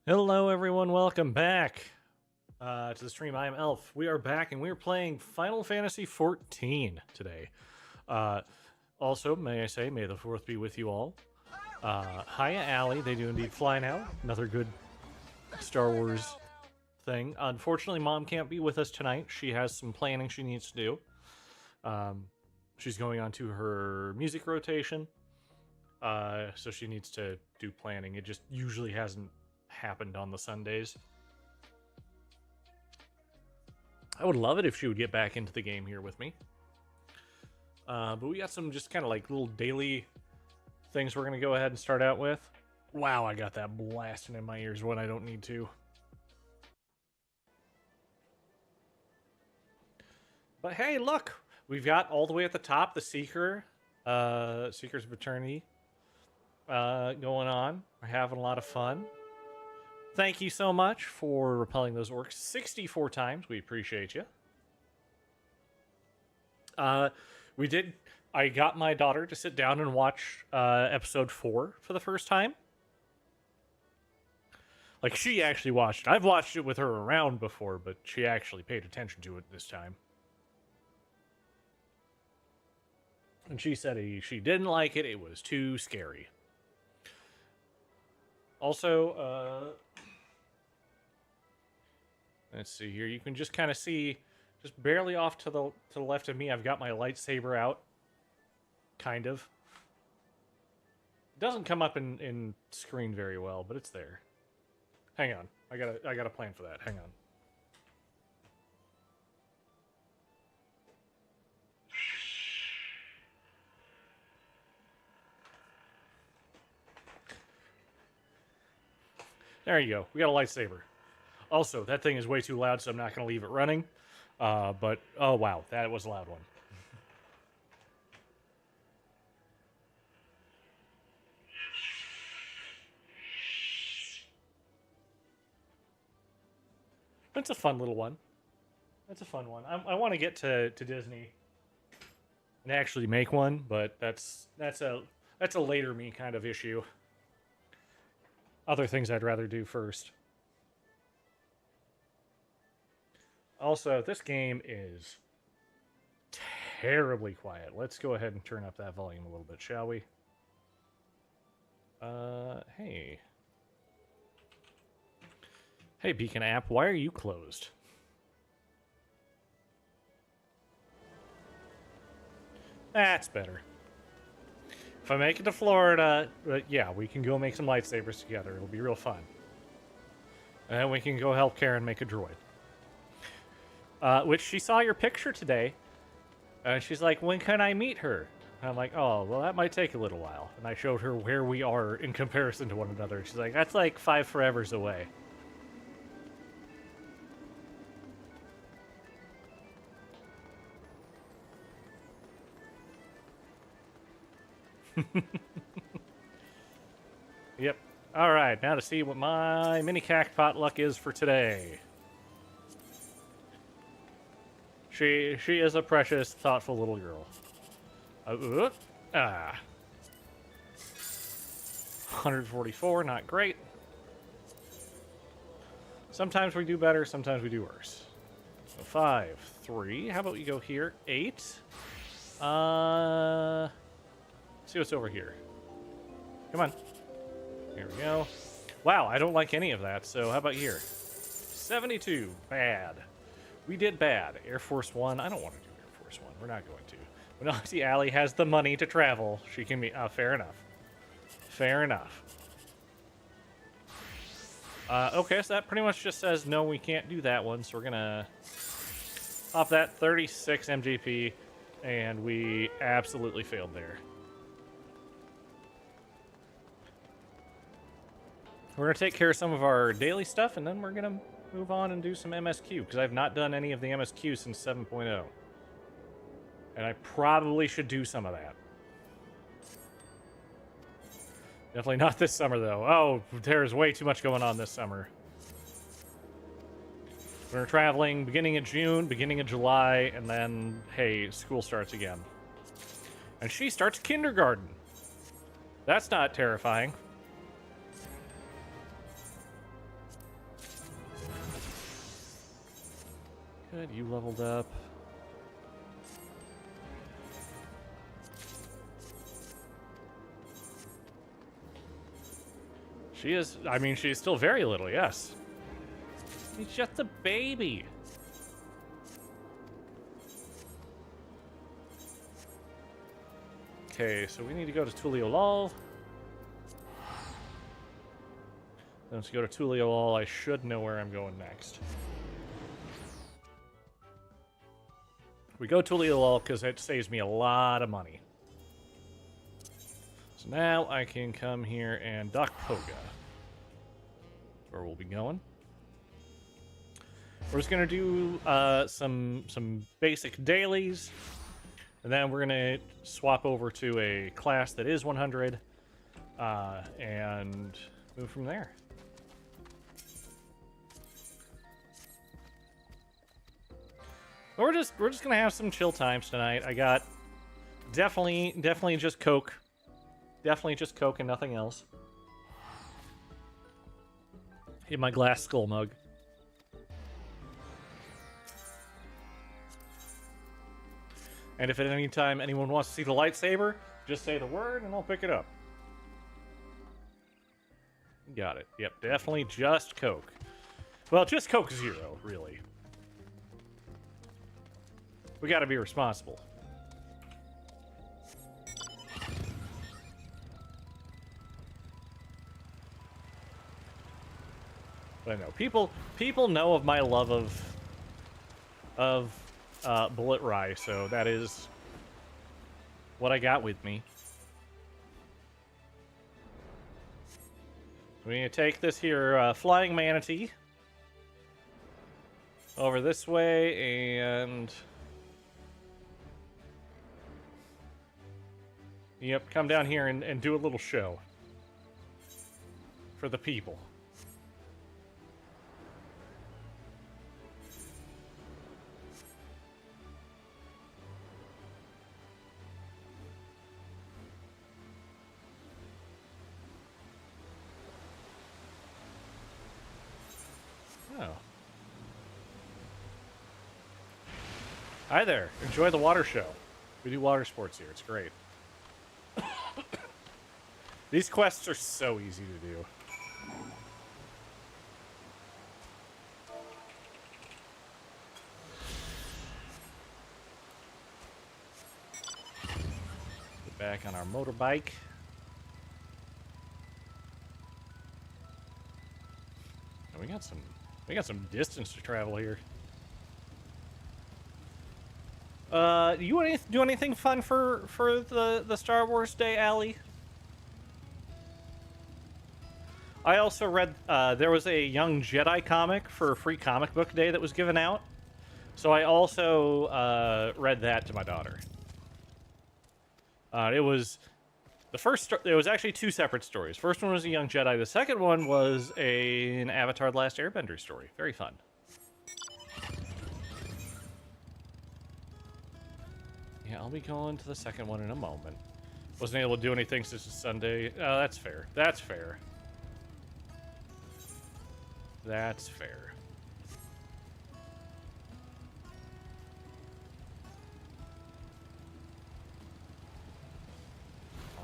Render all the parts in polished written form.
Hello, everyone. Welcome back to the stream. I am Elf. We are back, and we are playing Final Fantasy XIV today. Also, may I say, may the 4th be with you all. Hiya, Allie. They do indeed fly now. Another good Star Wars thing. Unfortunately, Mom can't be with us tonight. She has some planning she needs to do. She's going on to her music rotation, so she needs to do planning. It just usually hasn't happened on the Sundays. I would love it if she would get back into the game here with me. But we got some just kind of like little daily things we're going to go ahead and start out with. Wow, I got that blasting in my ears when I don't need to. But hey, look! We've got all the way at the top the Seeker, Seeker's of Eternity going on. We're having a lot of fun. Thank you so much for repelling those orcs 64 times. We appreciate you. I got my daughter to sit down and watch episode 4 for the first time. Like, she actually watched it. I've watched it with her around before, but she actually paid attention to it this time. And she said she didn't like it. It was too scary. Also, let's see here. You can just kind of see, just barely off to the left of me, I've got my lightsaber out. Kind of. It doesn't come up in screen very well, but it's there. Hang on. I got a plan for that. Hang on. There you go. We got a lightsaber. Also, that thing is way too loud, so I'm not going to leave it running. But, oh wow, that was a loud one. It's a fun little one. That's a fun one. I want to get to Disney and actually make one, but that's a later me kind of issue. Other things I'd rather do first. Also, this game is terribly quiet. Let's go ahead and turn up that volume a little bit, shall we? Hey. Hey, Beacon app, why are you closed? That's better. If I make it to Florida, yeah, we can go make some lightsabers together. It'll be real fun. And then we can go help Karen make a droid. Which she saw your picture today, and she's like, when can I meet her? And I'm like, oh, well, that might take a little while. And I showed her where we are in comparison to one another. She's like, that's like 5 forevers away. Yep. All right, now to see what my mini cact potluck is for today. She is a precious, thoughtful little girl. 144, not great. Sometimes we do better, sometimes we do worse. So 5, 3. How about we go here? 8. See what's over here. Come on. Here we go. Wow, I don't like any of that, so how about here? 72. Bad. We did bad. Air Force One. I don't want to do Air Force One. We're not going to. But no, see, Allie has the money to travel. She can be... fair enough. Fair enough. Okay, so that pretty much just says, no, we can't do that one. So we're going to off that 36 MGP, and we absolutely failed there. We're going to take care of some of our daily stuff, and then we're going to move on and do some MSQ, because I've not done any of the MSQ since 7.0. And I probably should do some of that. Definitely not this summer, though. Oh, there's way too much going on this summer. We're traveling beginning of June, beginning of July, and then, hey, school starts again. And she starts kindergarten. That's not terrifying. Good, you leveled up. She is, I mean, she's still very little, yes. He's just a baby. Okay, so we need to go to Tuliolal. Then let's go to Tuliolal. I should know where I'm going next. We go Tuliolal because it saves me a lot of money. So now I can come here and dock Poga. That's where we'll be going. We're just gonna do some basic dailies, and then we're gonna swap over to a class that is 100, and move from there. We're just gonna have some chill times tonight. I got definitely just Coke, and nothing else in my glass skull mug. And if at any time anyone wants to see the lightsaber, just say the word and I'll pick it up. Got it. Yep, definitely just Coke. Well, just Coke Zero, really. We gotta be responsible. But I know people know of my love of bullet rye, so that is what I got with me. We need to take this here flying manatee over this way and yep, come down here and do a little show for the people. Oh. Hi there. Enjoy the water show. We do water sports here. It's great. These quests are so easy to do. Get back on our motorbike. And we got some distance to travel here. Do you want to do anything fun for the Star Wars Day, Allie? I also read there was a Young Jedi comic for Free Comic Book Day that was given out, so I also read that to my daughter. It was the first. It was actually two separate stories. First one was a Young Jedi. The second one was an Avatar: The Last Airbender story. Very fun. Yeah, I'll be going to the second one in a moment. Wasn't able to do anything since it's Sunday. Oh, that's fair. That's fair. That's fair.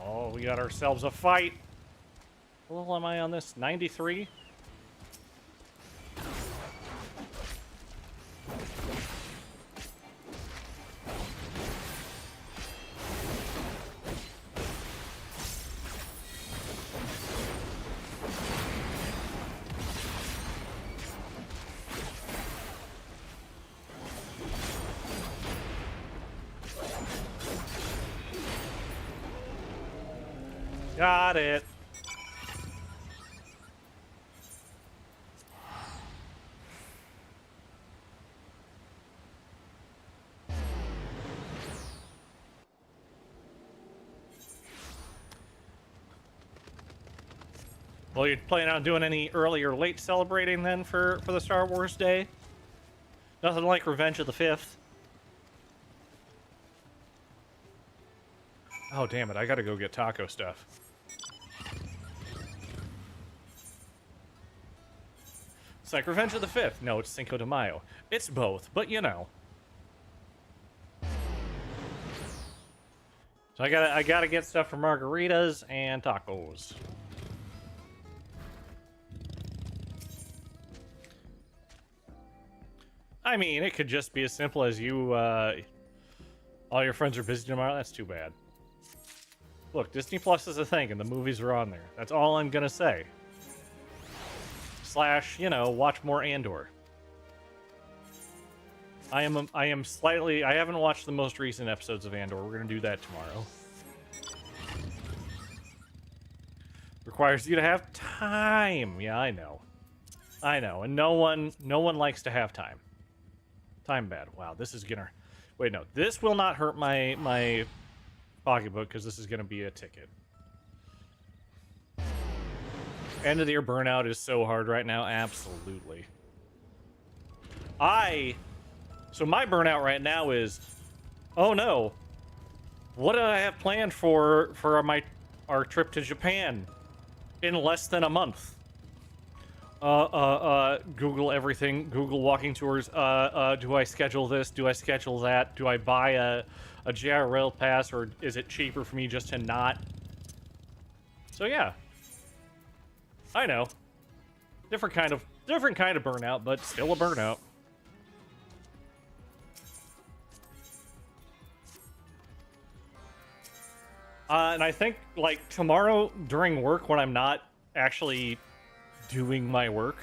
Oh, we got ourselves a fight. What level am I on this? 93? Got it. Well, you planning on doing any early or late celebrating then for the Star Wars Day? Nothing like Revenge of the 5th. Oh, damn it. I gotta go get taco stuff. It's like Revenge of the Fifth. No, it's Cinco de Mayo. It's both, but you know. So I gotta get stuff for margaritas and tacos. I mean, it could just be as simple as you, all your friends are busy tomorrow. That's too bad. Look, Disney Plus is a thing, and the movies are on there. That's all I'm gonna say. Slash, you know, watch more Andor. I haven't watched the most recent episodes of Andor. We're gonna do that tomorrow. Requires you to have time. Yeah, I know. I know, and no one likes to have time. Time bad. Wow, this is gonna... Wait, no. This will not hurt my pocketbook, because this is gonna be a ticket. End of the year burnout is so hard right now. Absolutely. So my burnout right now is... Oh no. What do I have planned for our trip to Japan in less than a month? Google everything. Google walking tours. Do I schedule this? Do I schedule that? Do I buy a JR Rail pass, or is it cheaper for me just to not? So yeah. I know. Different kind of burnout, but still a burnout. And I think, like, tomorrow during work, when I'm not actually doing my work,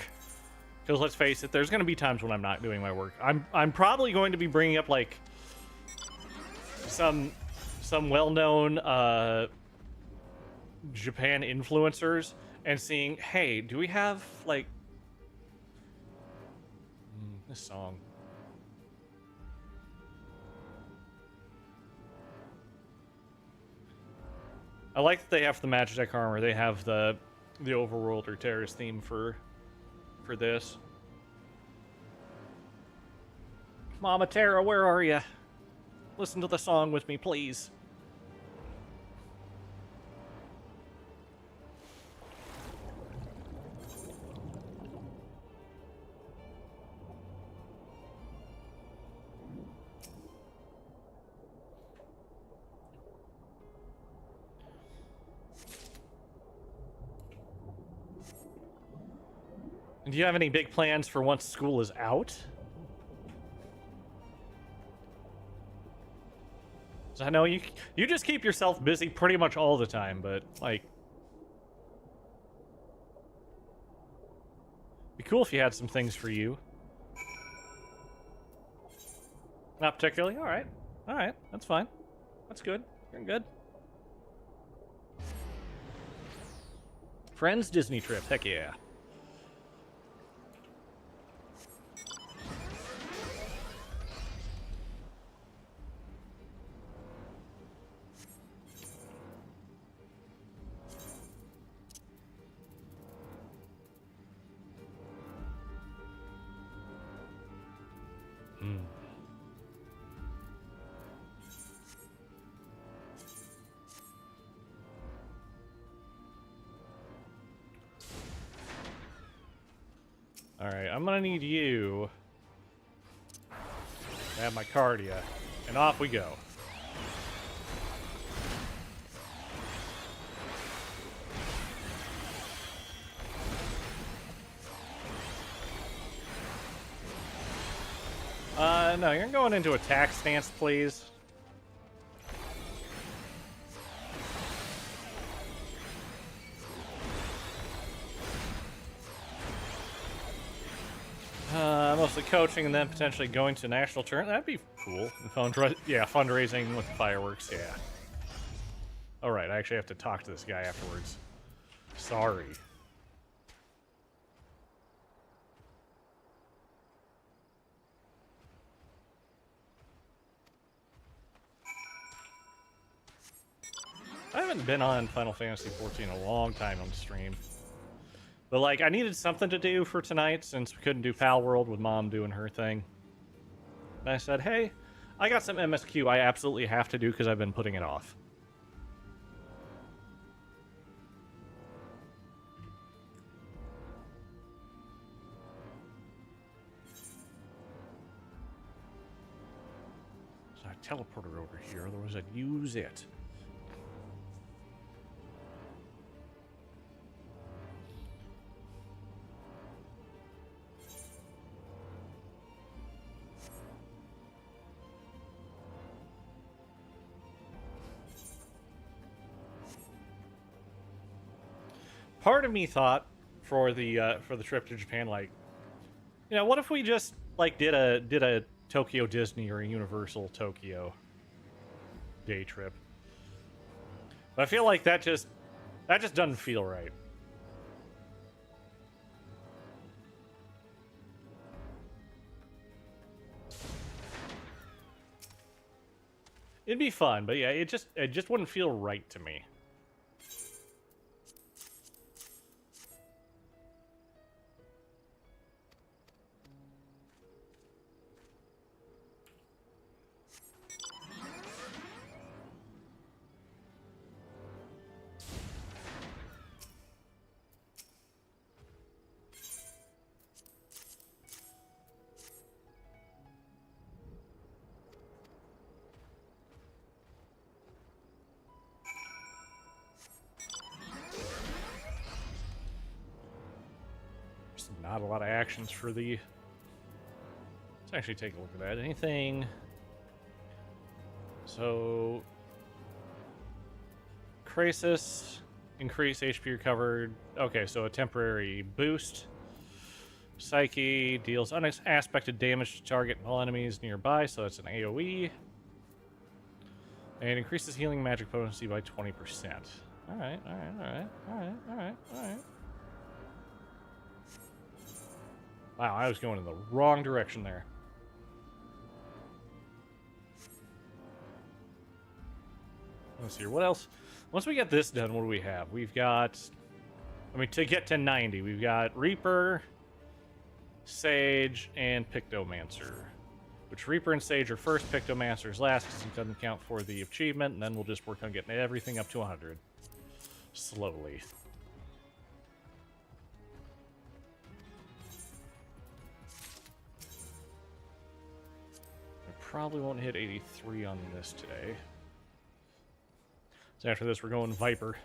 because let's face it, there's going to be times when I'm not doing my work. I'm probably going to be bringing up, like, some well-known Japan influencers and seeing, hey, do we have, like, this song. I like that they have the Magitech armor. They have the overworld or terrorist theme for this. Mama Terra, where are you? Listen to the song with me, please. Do you have any big plans for once school is out? So I know you just keep yourself busy pretty much all the time, but, like... Be cool if you had some things for you. Not particularly? Alright. Alright, that's fine. That's good. You're good. Friends Disney trip, heck yeah. Alright, I'm gonna need you to have my cardia, and off we go. No, you're going into attack stance, please. Mostly coaching and then potentially going to national tournament. That'd be cool. And fundraising with fireworks, yeah. Alright, I actually have to talk to this guy afterwards. Sorry. I haven't been on Final Fantasy XIV in a long time on the stream. But, like, I needed something to do for tonight since we couldn't do Pal World with Mom doing her thing. And I said, hey, I got some MSQ I absolutely have to do because I've been putting it off. a teleporter over here, otherwise I'd use it. Part of me thought for the trip to Japan, like, you know, what if we just like did a Tokyo Disney or a Universal Tokyo day trip? But I feel like that just doesn't feel right. It'd be fun, but yeah, it just wouldn't feel right to me. Not a lot of actions for the... Let's actually take a look at that. Anything... So... Crisis, increase HP recovered. Okay, so a temporary boost. Psyche deals unaspected damage to target and all enemies nearby, so that's an AoE. And increases healing magic potency by 20%. Alright. Wow, I was going in the wrong direction there. Let's see, what else? Once we get this done, what do we have? We've got... I mean, to get to 90, we've got Reaper, Sage, and Pictomancer. Which Reaper and Sage are first, Pictomancer's last, because it doesn't count for the achievement, and then we'll just work on getting everything up to 100. Slowly. Probably won't hit 83 on this today. So after this, we're going Viper.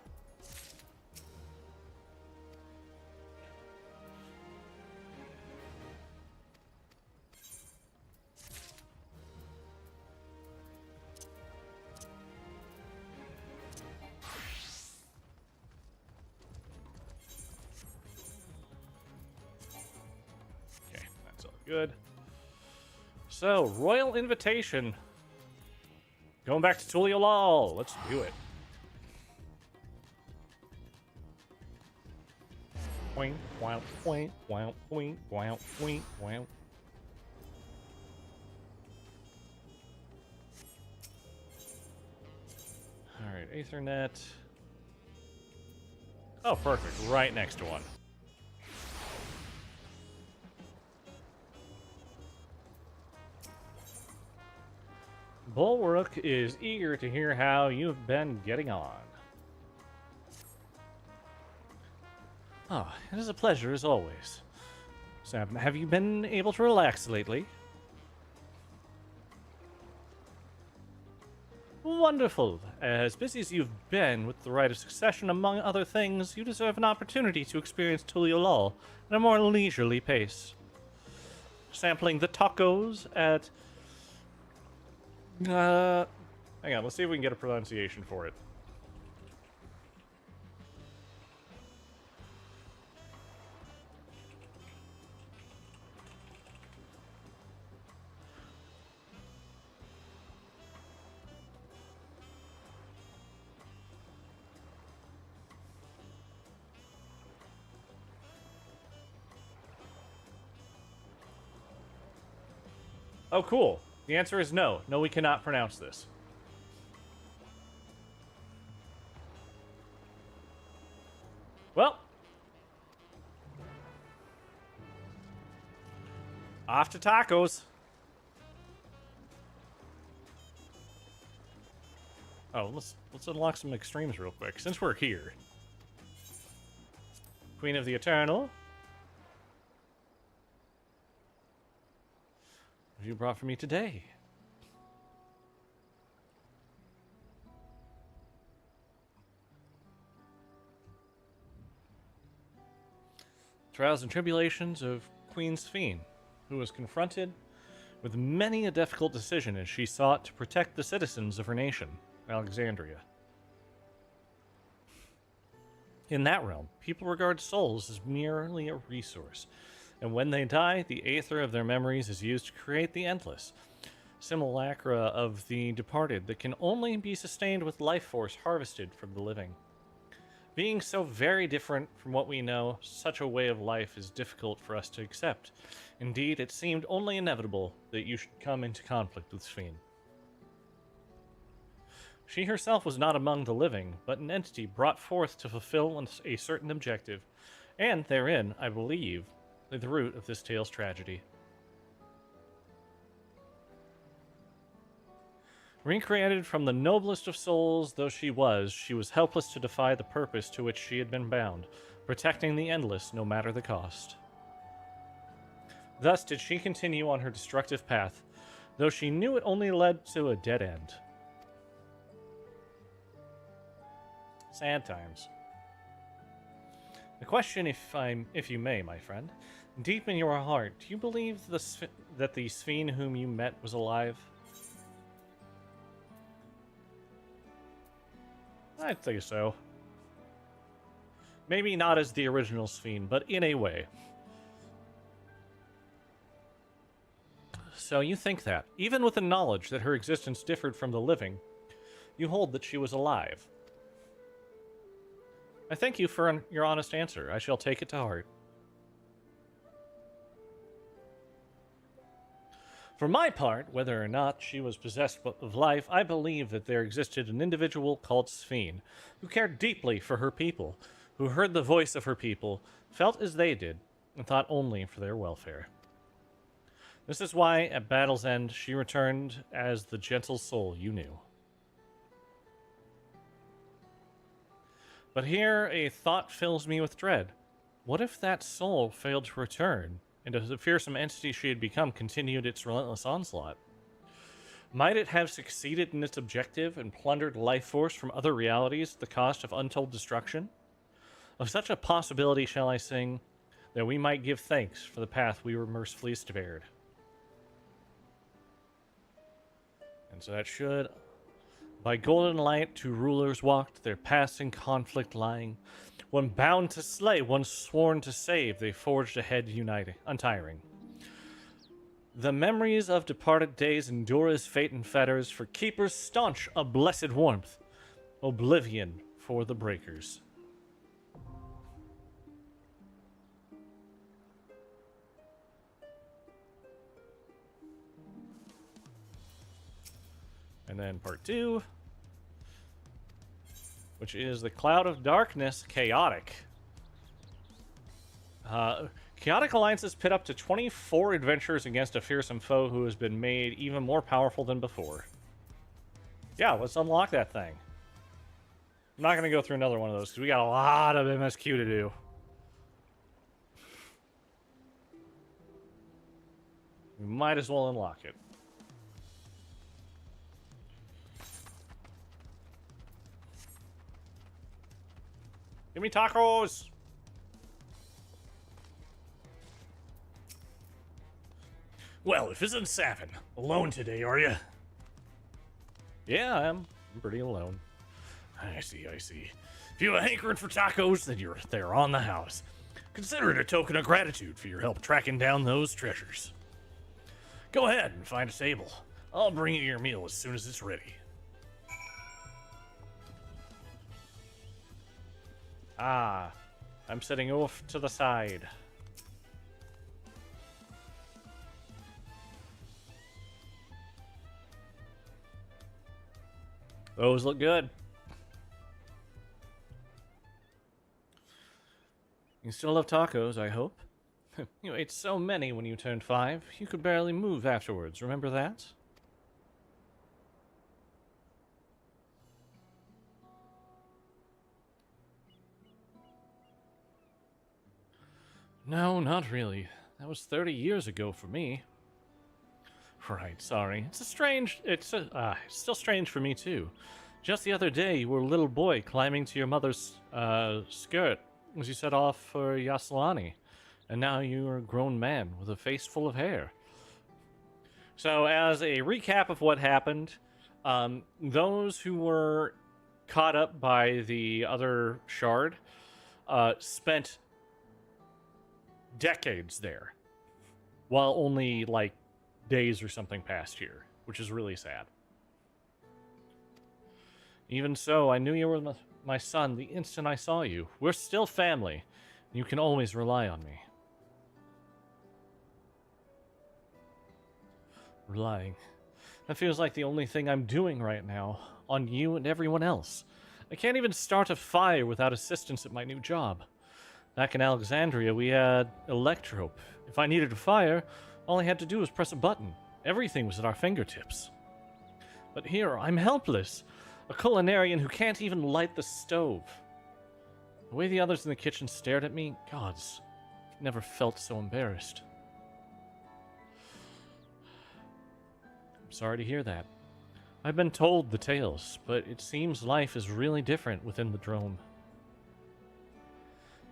Okay, that's all good. So, Royal Invitation. Going back to Tuliolal. Let's do it. Point, wow, point, wow, point, wow, point, wow. Alright, Aethernet. Oh, perfect. Right next to one. Bulwark is eager to hear how you've been getting on. Oh, it is a pleasure as always. Sam, have you been able to relax lately? Wonderful. As busy as you've been with the Rite of Succession, among other things, you deserve an opportunity to experience Tuliolal at a more leisurely pace. Sampling the tacos at... hang on, let's see if we can get a pronunciation for it. Oh, cool. The answer is no. No, we cannot pronounce this. Well. Off to tacos. Oh, let's unlock some extremes real quick, since we're here. Queen of the Eternal. What have you brought for me today? trials and tribulations of Queen Sphene, who was confronted with many a difficult decision as she sought to protect the citizens of her nation, Alexandria. In that realm, people regard souls as merely a resource, and when they die, the aether of their memories is used to create the endless simulacra of the departed that can only be sustained with life force harvested from the living. Being so very different from what we know, such a way of life is difficult for us to accept. Indeed, it seemed only inevitable that you should come into conflict with Sphene. She herself was not among the living, but an entity brought forth to fulfill a certain objective, and therein, I believe, lay the root of this tale's tragedy. Recreated from the noblest of souls though she was helpless to defy the purpose to which she had been bound, protecting the endless no matter the cost. Thus did she continue on her destructive path, though she knew it only led to a dead end. Sad times. The question, if you may, my friend, deep in your heart, do you believe that the Sphene whom you met was alive? I'd think so. Maybe not as the original Sphene, but in a way. So you think that, even with the knowledge that her existence differed from the living, you hold that she was alive. I thank you for your honest answer. I shall take it to heart. For my part, whether or not she was possessed of life, I believe that there existed an individual called Sphene, who cared deeply for her people, who heard the voice of her people, felt as they did, and thought only for their welfare. This is why, at battle's end, she returned as the gentle soul you knew. But here a thought fills me with dread. What if that soul failed to return, and as the fearsome entity she had become continued its relentless onslaught? Might it have succeeded in its objective and plundered life force from other realities at the cost of untold destruction? Of such a possibility shall I sing, that we might give thanks for the path we were mercifully spared. And so that should... By golden light two rulers walked, their paths in conflict lying. One bound to slay, one sworn to save, they forged ahead uniting, untiring. The memories of departed days endure as fate and fetters, for keepers staunch a blessed warmth, oblivion for the breakers. And then part 2, which is the Cloud of Darkness, Chaotic. Chaotic alliances pit up to 24 adventurers against a fearsome foe who has been made even more powerful than before. Yeah, let's unlock that thing. I'm not going to go through another one of those because we got a lot of MSQ to do. We might as well unlock it. Give me tacos! Well, if isn't Savin, alone today, are you? Yeah, I am. I'm pretty alone. I see, I see. If you have a hankering for tacos, then they're on the house. Consider it a token of gratitude for your help tracking down those treasures. Go ahead and find a table. I'll bring you your meal as soon as it's ready. Ah, I'm sitting off to the side. Those look good. You still love tacos, I hope. You ate so many when you turned 5, you could barely move afterwards, remember that? No, not really. That was 30 years ago for me. Right, sorry. It's still strange for me too. Just the other day, you were a little boy climbing to your mother's skirt as you set off for Yaslani. and now you are a grown man with a face full of hair. So, as a recap of what happened, those who were caught up by the other shard spent decades there, while only, like, days or something passed here, which is really sad. Even so, I knew you were my son the instant I saw you. We're still family. You can always rely on me. Relying. That feels like the only thing I'm doing right now, on you and everyone else. I can't even start a fire without assistance at my new job. Back in Alexandria, we had electrope. If I needed a fire, all I had to do was press a button. Everything was at our fingertips. But here, I'm helpless. A culinarian who can't even light the stove. The way the others in the kitchen stared at me, gods, never felt so embarrassed. I'm sorry to hear that. I've been told the tales, but it seems life is really different within the drome.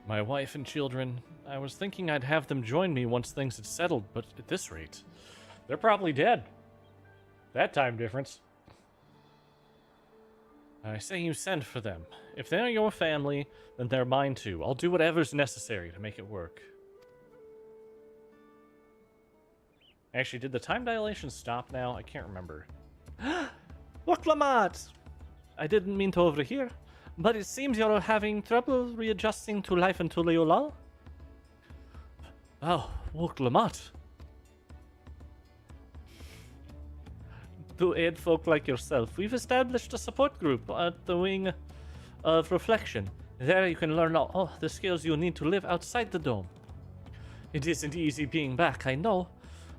My wife and children, I was thinking I'd have them join me once things had settled, but at this rate, they're probably dead. That time difference. I say you send for them. If they're your family, then they're mine too. I'll do whatever's necessary to make it work. Actually, did the time dilation stop now? I can't remember. Look, Lamont! I didn't mean to overhear, but it seems you're having trouble readjusting to life in Tuliolal. Oh, look, Lamont. To aid folk like yourself, we've established a support group at the Wing of Reflection. There you can learn all the skills you'll need to live outside the dome. It isn't easy being back, I know,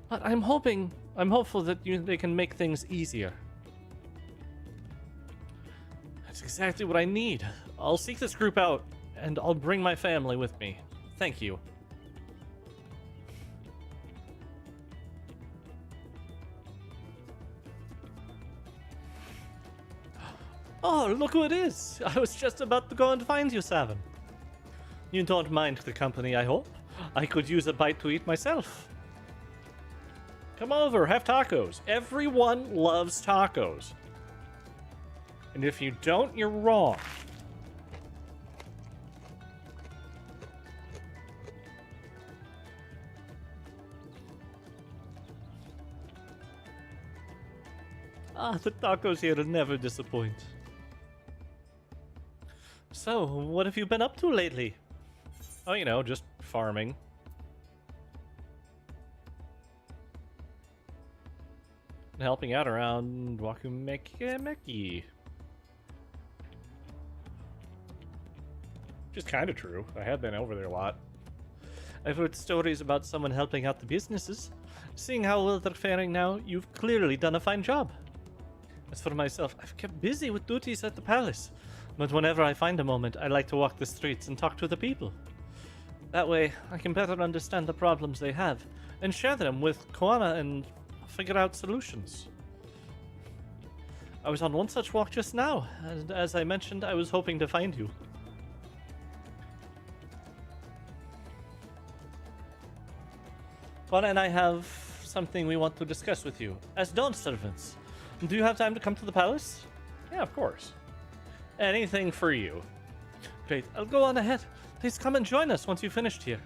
but I'm hopeful that they can make things easier. That's exactly what I need. I'll seek this group out, and I'll bring my family with me. Thank you. Oh, look who it is! I was just about to go and find you, Savin. You don't mind the company, I hope? I could use a bite to eat myself. Come over, have tacos. Everyone loves tacos. And if you don't, you're wrong. Ah, the tacos here never disappoint. So, what have you been up to lately? Oh, you know, just farming. And helping out around Wakumeki. Which is kind of true. I have been over there a lot. I've heard stories about someone helping out the businesses. Seeing how well they're faring now, you've clearly done a fine job. As for myself, I've kept busy with duties at the palace. But whenever I find a moment, I like to walk the streets and talk to the people. That way, I can better understand the problems they have, and share them with Koana and figure out solutions. I was on one such walk just now, and as I mentioned, I was hoping to find you. Koana and I have something we want to discuss with you, as dawn servants. Do you have time to come to the palace? Yeah, of course. Anything for you. Great, I'll go on ahead. Please come and join us once you've finished here.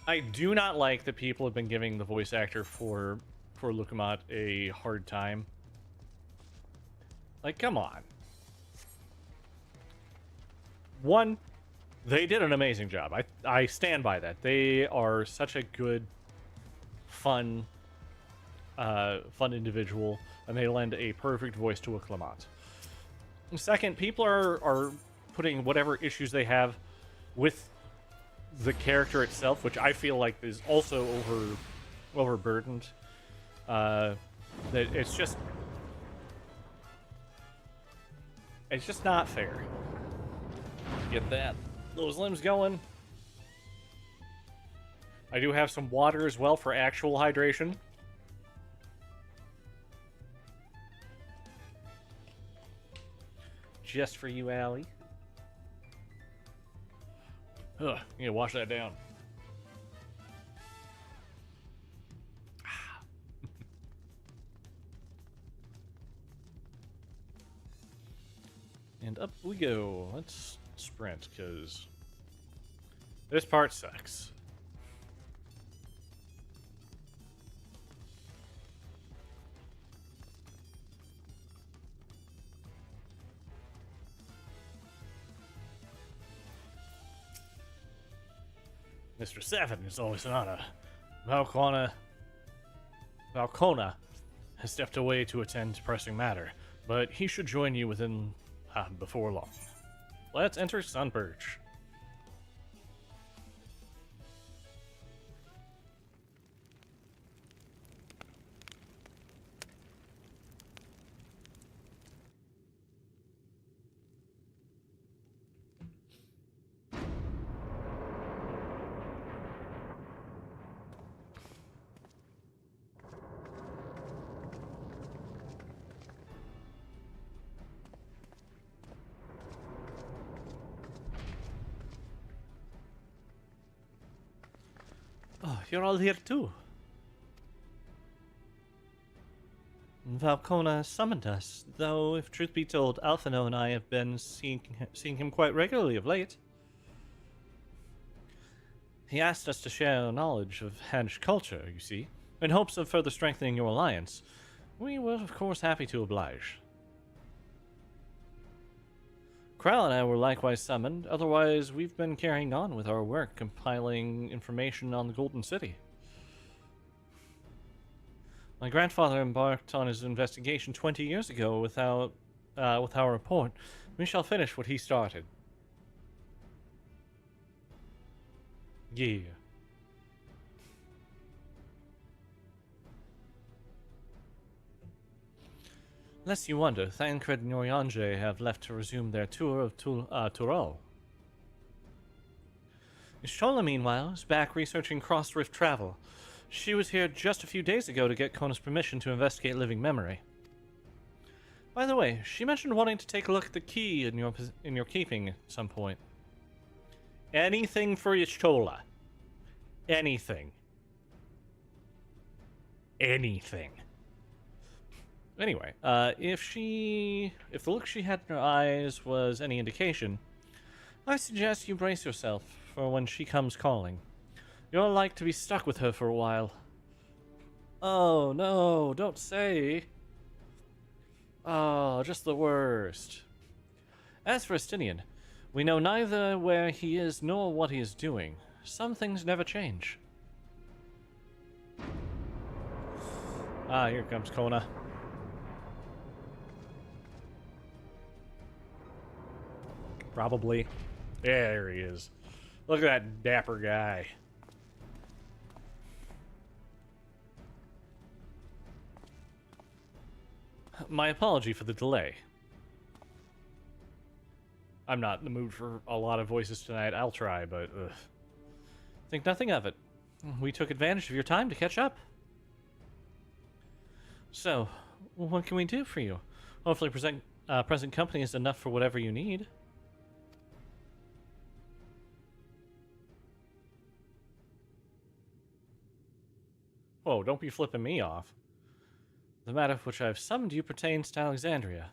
I do not like that people have been giving the voice actor for Lucamat a hard time. Like, come on. One, they did an amazing job. I stand by that. They are such a good, fun individual, and they lend a perfect voice to a Clement. Second, people are putting whatever issues they have with the character itself, which I feel like is also overburdened. That it's just not fair. Get those limbs going. I do have some water as well for actual hydration. Just for you, Allie. Ugh, you need to wash that down. And up we go. Let's sprint, because this part sucks. Mr. 7 is always an honor. Valcona has stepped away to attend to pressing matter, but he should join you within before long. Let's enter Sunpurge. Oh, you're all here too. Valcona summoned us, though, if truth be told, Alphino and I have been seeing him quite regularly of late. He asked us to share knowledge of Hedge culture, you see, in hopes of further strengthening your alliance. We were, of course, happy to oblige. Krell and I were likewise summoned, otherwise we've been carrying on with our work, compiling information on the Golden City. My grandfather embarked on his investigation 20 years ago with our report. We shall finish what he started. Yeah. Lest you wonder, Thancred and Oriange have left to resume their tour of Tyrol. Ishola, meanwhile, is back researching cross-rift travel. She was here just a few days ago to get Kona's permission to investigate living memory. By the way, she mentioned wanting to take a look at the key in your keeping at some point. Anything for Ishola. Anything. Anything. Anyway, if the look she had in her eyes was any indication, I suggest you brace yourself for when she comes calling. You're like to be stuck with her for a while. Oh, no, don't say. Oh, just the worst. As for Estinian, we know neither where he is nor what he is doing. Some things never change. Ah, here comes Kona. Probably. Yeah, there he is. Look at that dapper guy. My apology for the delay. I'm not in the mood for a lot of voices tonight. I'll try, but think nothing of it. We took advantage of your time to catch up. So, what can we do for you? Hopefully present company is enough for whatever you need. Whoa, don't be flipping me off. The matter for which I have summoned you pertains to Alexandria.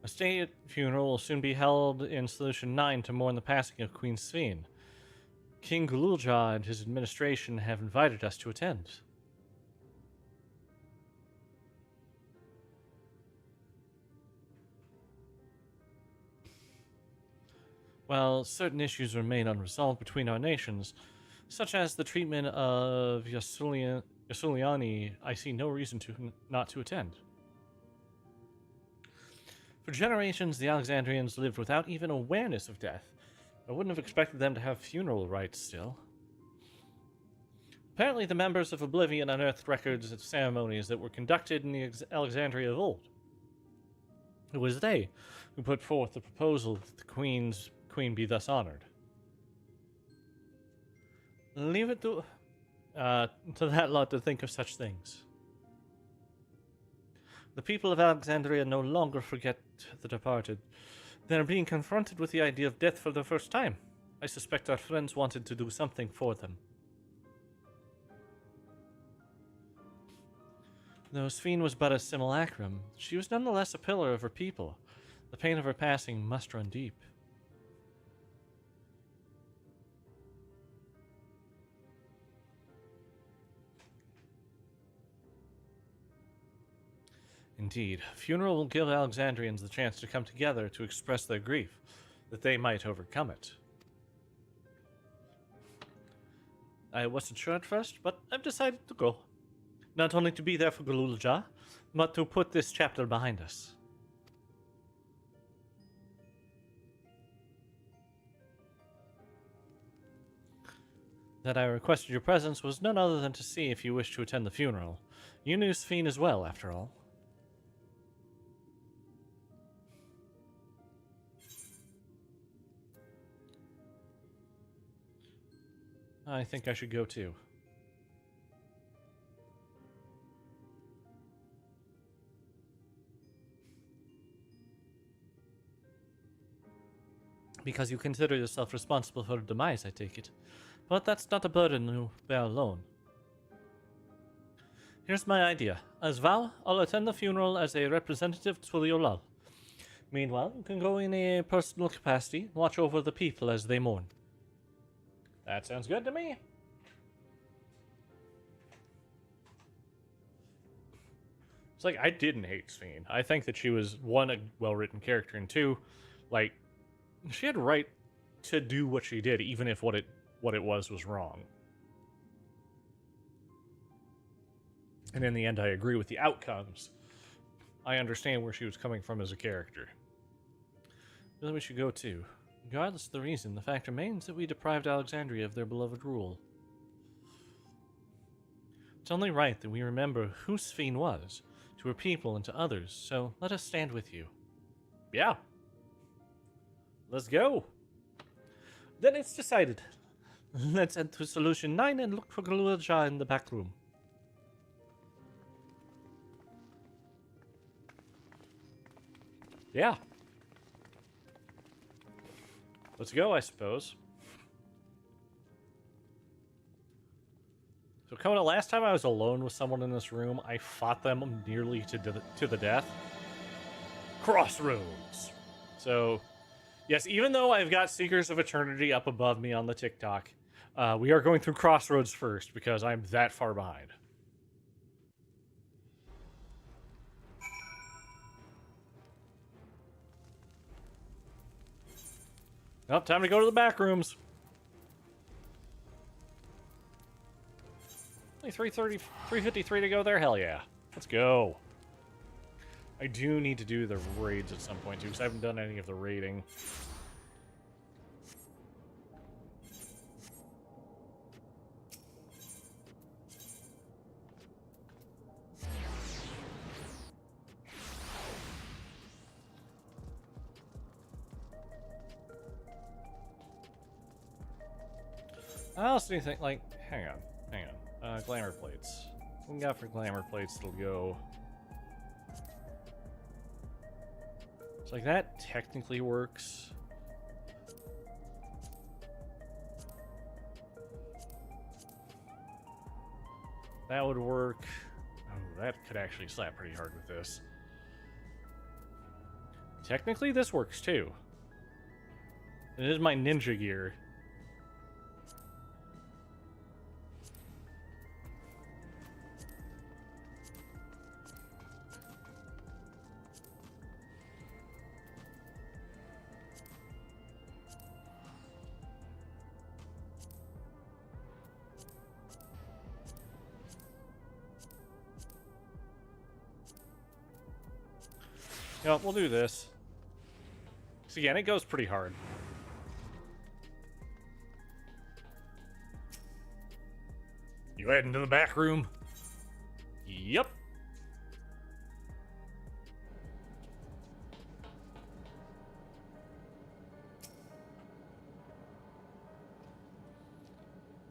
A state funeral will soon be held in Solution 9 to mourn the passing of Queen Sveen. King Gululja and his administration have invited us to attend. While certain issues remain unresolved between our nations, such as the treatment of Yasuliani, I see no reason not to attend. For generations, the Alexandrians lived without even awareness of death. I wouldn't have expected them to have funeral rites still. Apparently, the members of Oblivion unearthed records of ceremonies that were conducted in the Alexandria of old. It was they who put forth the proposal that the queen be thus honored. Leave it to that lot to think of such things. The people of Alexandria no longer forget the departed, they're being confronted with the idea of death for the first time. I suspect our friends wanted to do something for them. Though Sphene was but a simulacrum, she was nonetheless a pillar of her people. The pain of her passing must run deep. Indeed, a funeral will give Alexandrians the chance to come together to express their grief, that they might overcome it. I wasn't sure at first, but I've decided to go. Not only to be there for Galulja, but to put this chapter behind us. That I requested your presence was none other than to see if you wished to attend the funeral. You knew Sphene as well, after all. I think I should go too. Because you consider yourself responsible for her demise, I take it. But that's not a burden you bear alone. Here's my idea. As Val, I'll attend the funeral as a representative to the Olal. Meanwhile, you can go in a personal capacity, watch over the people as they mourn. That sounds good to me. It's like, I didn't hate Sphene. I think that she was, one, a well-written character, and two, like, she had right to do what she did, even if what it was wrong. And in the end, I agree with the outcomes. I understand where she was coming from as a character. Then we should go too. Regardless of the reason, the fact remains that we deprived Alexandria of their beloved rule. It's only right that we remember who Sphene was, to her people and to others, so let us stand with you. Yeah. Let's go. Then it's decided. Let's head to Solution 9 and look for Galulja in the back room. Yeah. Let's go, I suppose. So, Kona, last time I was alone with someone in this room, I fought them nearly to the death. Crossroads. So, yes, even though I've got Seekers of Eternity up above me on the TikTok, we are going through Crossroads first because I'm that far behind. Oh, time to go to the back rooms. Only 353 to go there? Hell yeah. Let's go. I do need to do the raids at some point too, because I haven't done any of the raiding. I also think, like, hang on. Glamour plates. What we got for glamour plates that'll go? It's like that technically works. That would work. Oh, that could actually slap pretty hard with this. Technically, this works too. It is my ninja gear. Yeah, we'll do this. So again, it goes pretty hard. You head into the back room? Yep.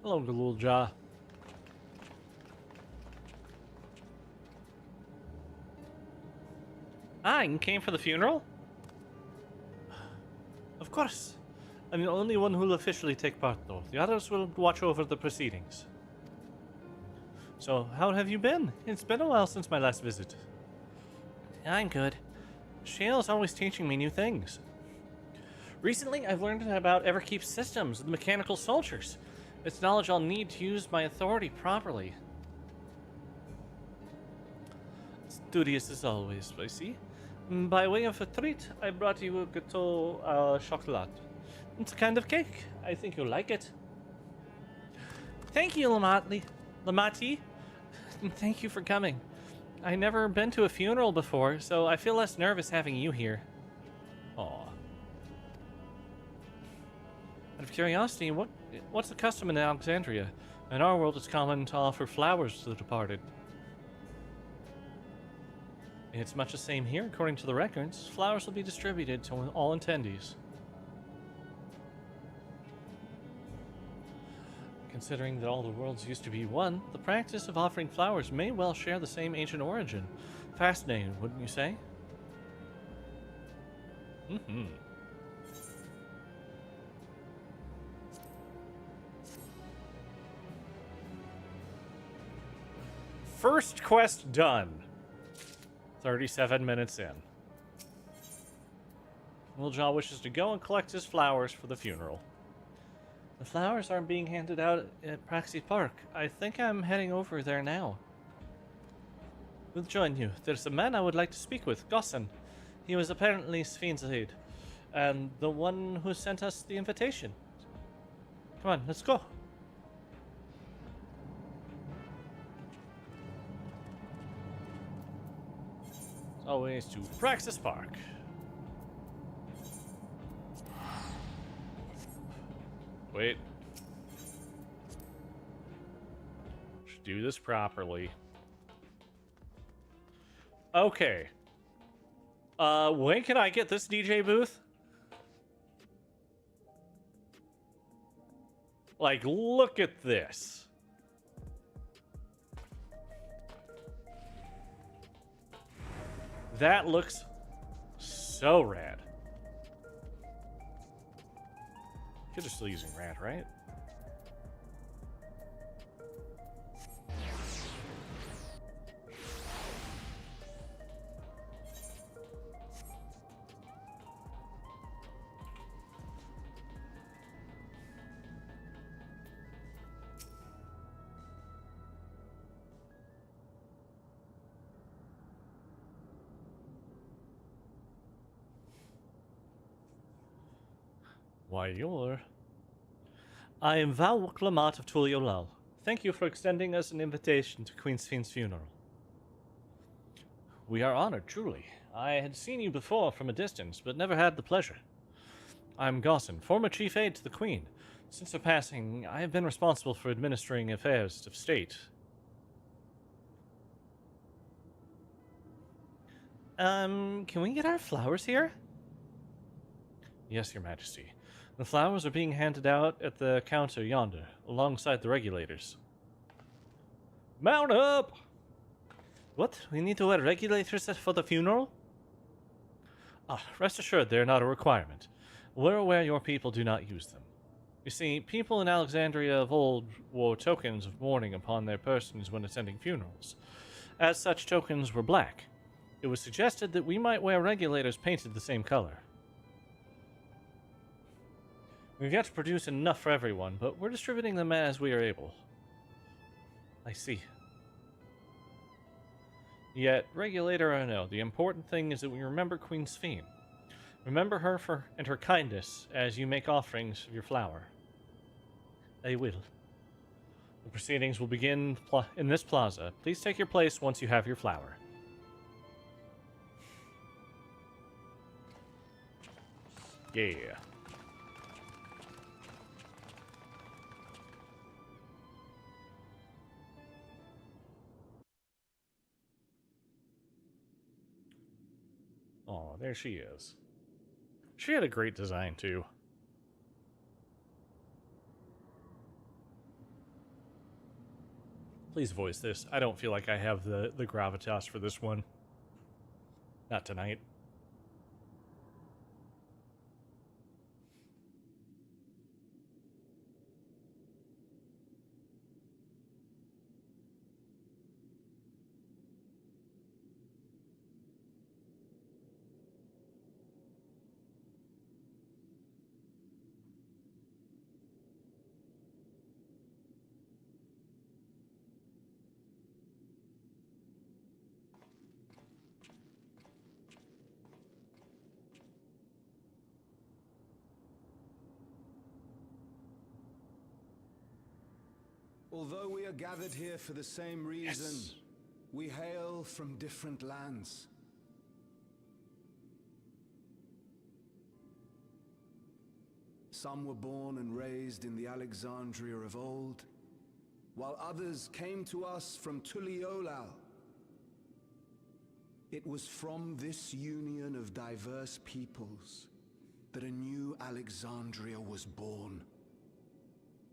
Hello, Galulja. Ah, you came for the funeral? Of course. I'm the only one who will officially take part, though. The others will watch over the proceedings. So, how have you been? It's been a while since my last visit. I'm good. Shale's always teaching me new things. Recently, I've learned about Everkeep's systems and the mechanical soldiers. It's knowledge I'll need to use my authority properly. Studious as always, I see. By way of a treat, I brought you a gâteau chocolat. It's a kind of cake. I think you'll like it. Thank you, Lamati. Thank you for coming. I've never been to a funeral before, so I feel less nervous having you here. Aw. Out of curiosity, what's the custom in Alexandria? In our world, it's common to offer flowers to the departed. It's much the same here, according to the records. Flowers will be distributed to all attendees. Considering that all the worlds used to be one, the practice of offering flowers may well share the same ancient origin. Fascinating, wouldn't you say? Mm-hmm. First quest done. 37 minutes in. Liljaw wishes to go and collect his flowers for the funeral. The flowers aren't being handed out at Praxis Park. I think I'm heading over there now. We'll join you. There's a man I would like to speak with, Gossin. He was apparently Sven's aide, and the one who sent us the invitation. Come on, let's go. As always, to Praxis Park. Wait. Should do this properly. Okay. When can I get this DJ booth? Like, look at this. That looks so rad. Kids are still using rad, right? Why, you're... I am Val Klamat of Tuliolal. Thank you for extending us an invitation to Queen Sven's funeral. We are honored, truly. I had seen you before from a distance, but never had the pleasure. I'm Gossin, former chief aide to the Queen. Since her passing, I have been responsible for administering affairs of state. Can we get our flowers here? Yes, Your Majesty. The flowers are being handed out at the counter yonder, alongside the regulators. Mount up! What? We need to wear regulators for the funeral? Ah, rest assured they are not a requirement. We're aware your people do not use them. You see, people in Alexandria of old wore tokens of mourning upon their persons when attending funerals. As such tokens were black. It was suggested that we might wear regulators painted the same color. We've yet to produce enough for everyone, but we're distributing them as we are able. I see. Yet, regulator or no, the important thing is that we remember Queen Sven. Remember her and her kindness as you make offerings of your flower. I will. The proceedings will begin in this plaza. Please take your place once you have your flower. Yeah. Oh, there she is. She had a great design, too. Please voice this. I don't feel like I have the gravitas for this one. Not tonight. Although we are gathered here for the same reason, Yes. we hail from different lands. Some were born and raised in the Alexandria of old, while others came to us from Tuliolal. It was from this union of diverse peoples that a new Alexandria was born.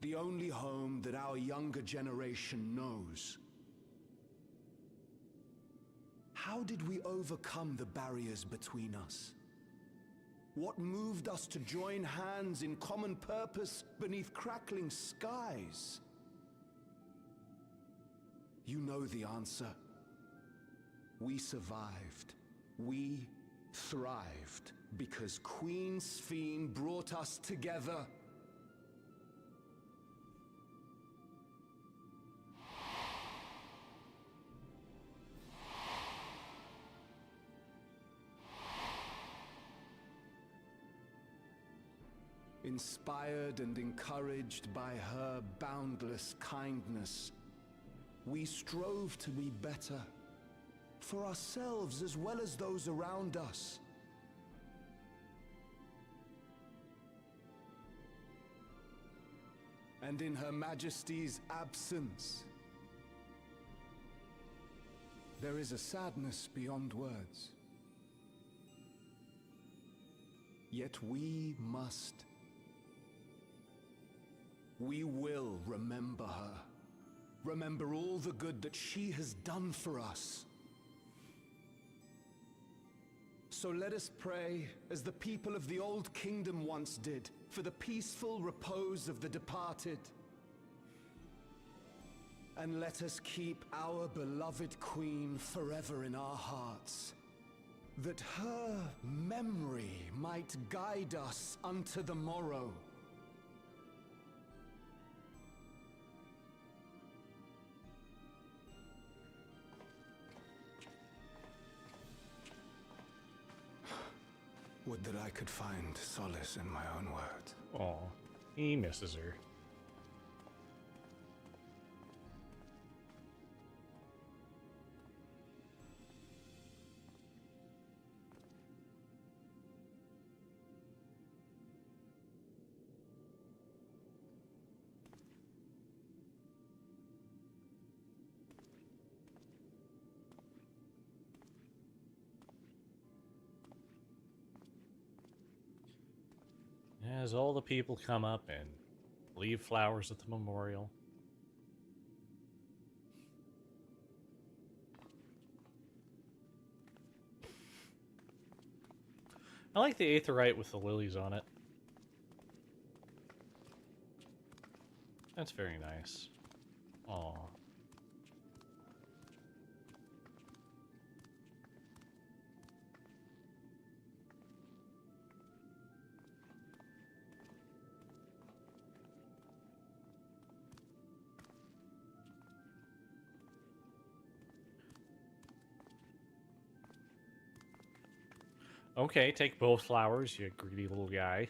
The only home that our younger generation knows. How did we overcome the barriers between us? What moved us to join hands in common purpose beneath crackling skies? You know the answer. We survived. We thrived because Queen Sphene brought us together. Inspired and encouraged by her boundless kindness, we strove to be better, for ourselves as well as those around us. And in Her Majesty's absence, there is a sadness beyond words. Yet we will remember her. Remember all the good that she has done for us. So let us pray, as the people of the Old Kingdom once did, for the peaceful repose of the departed. And let us keep our beloved Queen forever in our hearts, that her memory might guide us unto the morrow. Would that I could find solace in my own words. Aw, he misses her. As all the people come up and leave flowers at the memorial. I like the aetheryte with the lilies on it. That's very nice. Aw. Okay, take both flowers, you greedy little guy.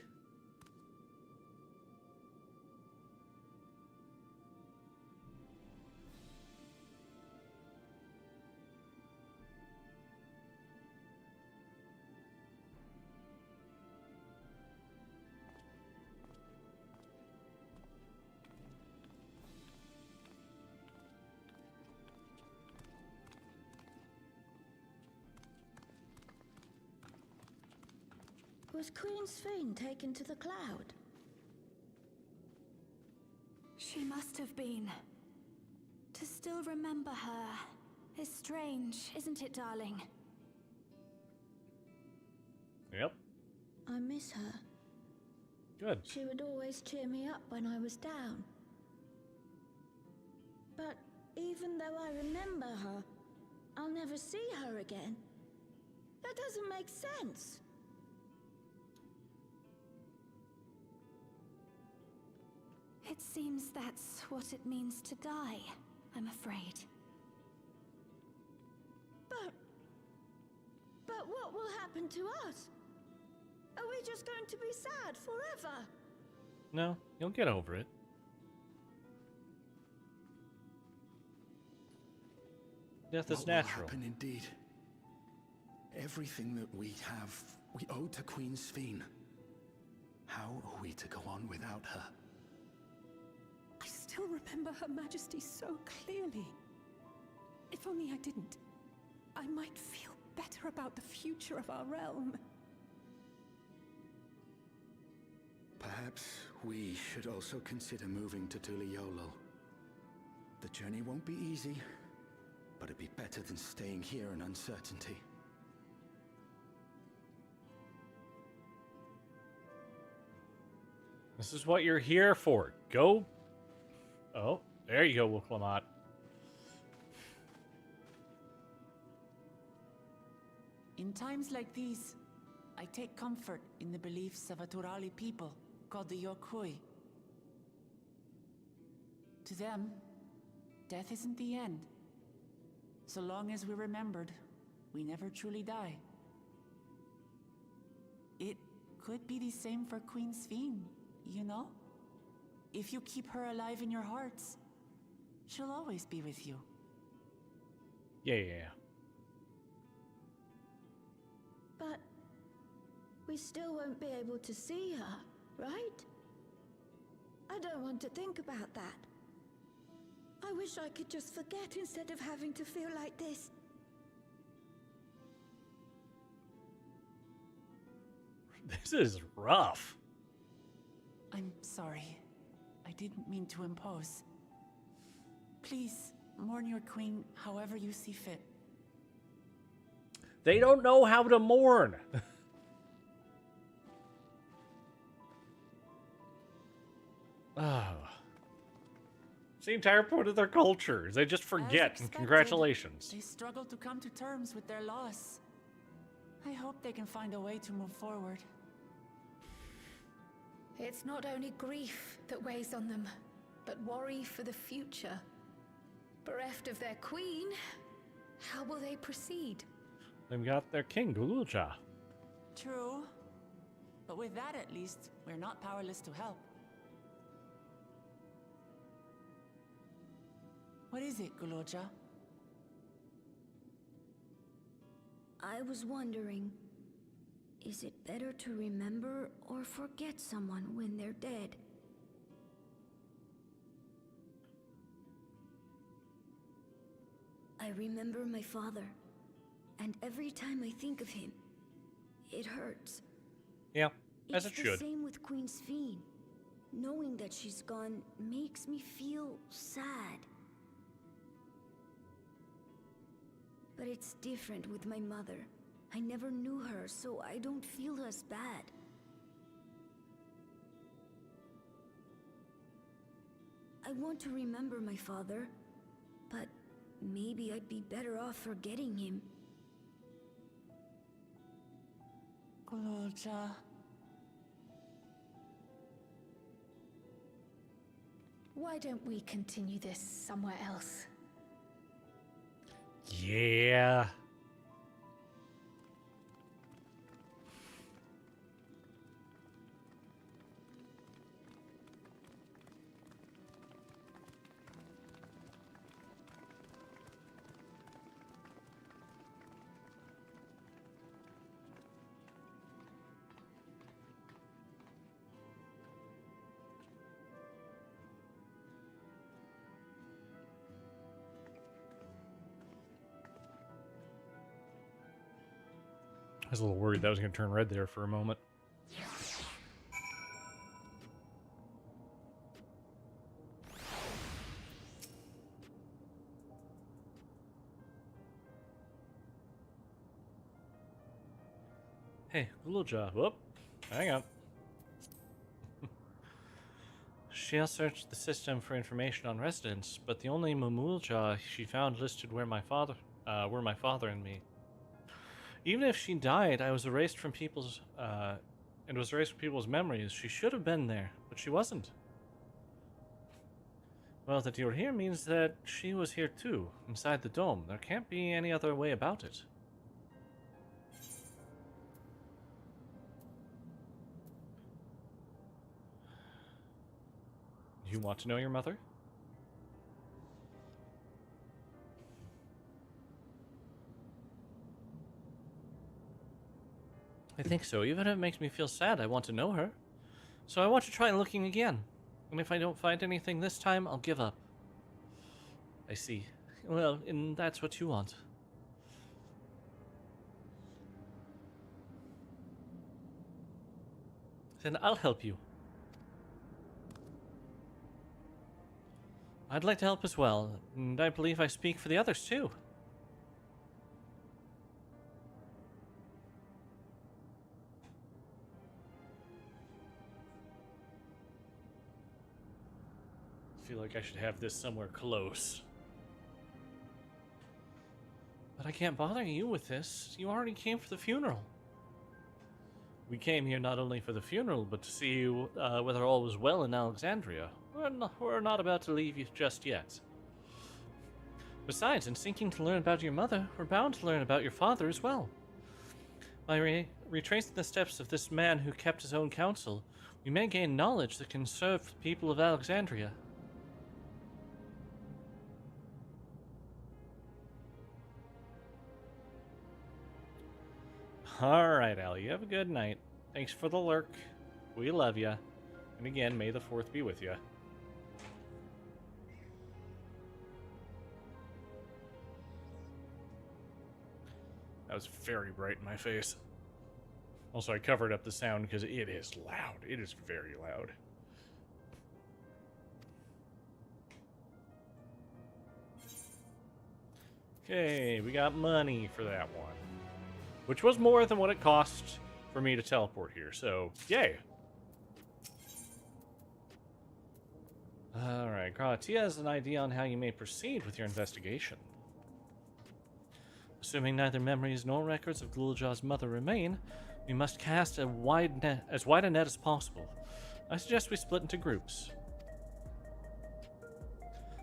Was Queen Sphene taken to the cloud? She must have been. To still remember her is strange, isn't it, darling? Yep. I miss her. Good. She would always cheer me up when I was down. But even though I remember her, I'll never see her again. That doesn't make sense. It seems that's what it means to die, I'm afraid. But what will happen to us? Are we just going to be sad forever? No, you'll get over it. Death is What natural. will happen indeed? Everything that we have, we owe to Queen Sphene. How are we to go on without her? I still remember Her Majesty so clearly. If only I didn't, I might feel better about the future of our realm. Perhaps we should also consider moving to Tuliolo. The journey won't be easy, but it'd be better than staying here in uncertainty. This is what you're here for. Go. Oh, there you go, Wuklamot. In times like these, I take comfort in the beliefs of a Turali people called the Yorkui. To them, death isn't the end. So long as we're remembered, we never truly die. It could be the same for Queen Sphene, you know? If you keep her alive in your hearts, she'll always be with you. Yeah. But we still won't be able to see her, right? I don't want to think about that. I wish I could just forget instead of having to feel like this. This is rough. I'm sorry. I didn't mean to impose. Please, mourn your queen however you see fit. They don't know how to mourn. Oh. It's the entire point of their culture. They just forget, and expected, congratulations. They struggle to come to terms with their loss. I hope they can find a way to move forward. It's not only grief that weighs on them, but worry for the future. Bereft of their queen, how will they proceed? They've got their king, Gululcha. True. But with that at least, we're not powerless to help. What is it, Gululcha? I was wondering, is it better to remember or forget someone when they're dead? I remember my father, and every time I think of him, it hurts. Yeah, as it It's the should. same with Queen Sphene. Knowing that she's gone makes me feel sad. But it's different with my mother. I never knew her, so I don't feel as bad. I want to remember my father, but maybe I'd be better off forgetting him. Gululcha. Why don't we continue this somewhere else? Yeah. I was a little worried that was going to turn red there for a moment. Hey, Gululcha. Whoop. Hang on. She'll searched the system for information on residents, but the only Mamulja she found listed were my father and me. Even if she died, I was erased from people's memories. She should have been there, but she wasn't. Well, that you're here means that she was here too, inside the dome. There can't be any other way about it. You want to know your mother? I think so. Even if it makes me feel sad, I want to know her. So I want to try looking again. And if I don't find anything this time, I'll give up. I see. Well, and that's what you want. Then I'll help you. I'd like to help as well, and I believe I speak for the others too. I feel like I should have this somewhere close. But I can't bother you with this. You already came for the funeral. We came here not only for the funeral, but to see you, whether all was well in Alexandria. We're not about to leave you just yet. Besides, in seeking to learn about your mother, we're bound to learn about your father as well. By retracing the steps of this man who kept his own counsel, we may gain knowledge that can serve the people of Alexandria. Alright, Al, you have a good night. Thanks for the lurk. We love ya. And again, may the 4th be with ya. That was very bright in my face. Also, I covered up the sound because it is loud. It is very loud. Okay, we got money for that one. Which was more than what it cost for me to teleport here, so yay! Alright, Tia has an idea on how you may proceed with your investigation. Assuming neither memories nor records of Gluljaw's mother remain, we must cast as wide a net as possible. I suggest we split into groups.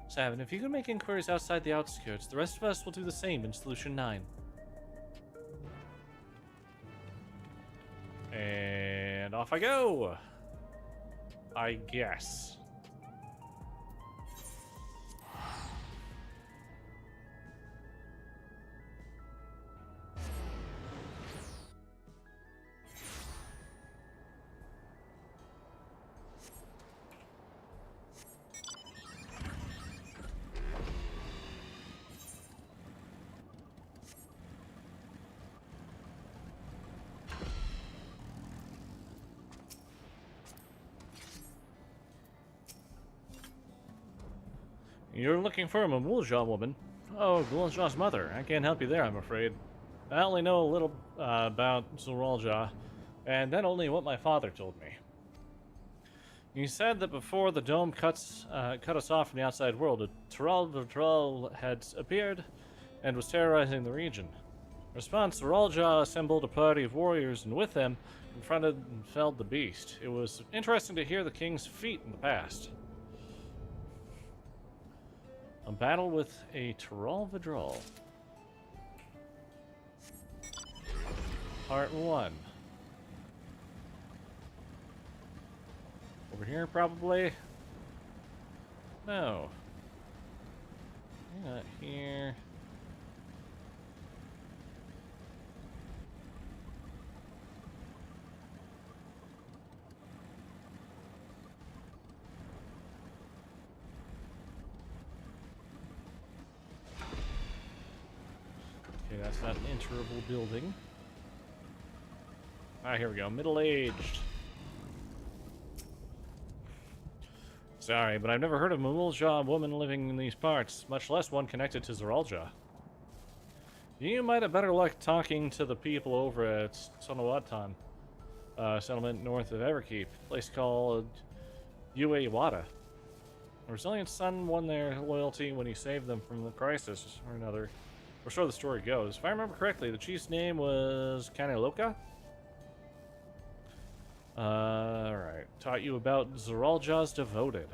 7. If you can make inquiries outside the outskirts, the rest of us will do the same in Solution 9. And off I go! I guess. You're looking for a Gluljah woman. Oh, Gluljah's mother. I can't help you there, I'm afraid. I only know a little about Zoraljah, and then only what my father told me. He said that before the dome cut us off from the outside world, a Troll had appeared and was terrorizing the region. In response, Zoraljah assembled a party of warriors, and with them, confronted and felled the beast. It was interesting to hear the king's feat in the past. A battle with a Troll. Part 1. Over here, probably? No. Not here. Okay, that's not an enterable building. Ah, here we go. Middle-aged. Sorry, but I've never heard of a Gluljah woman living in these parts, much less one connected to Zoraljah. You might have better luck talking to the people over at Sonowatan, settlement north of Everkeep, a place called Uewada. A resilient son won their loyalty when he saved them from the crisis or another. Or so the story goes. If I remember correctly, the chief's name was Kaneloka? Alright. Taught you about Zoraljah's Devoted.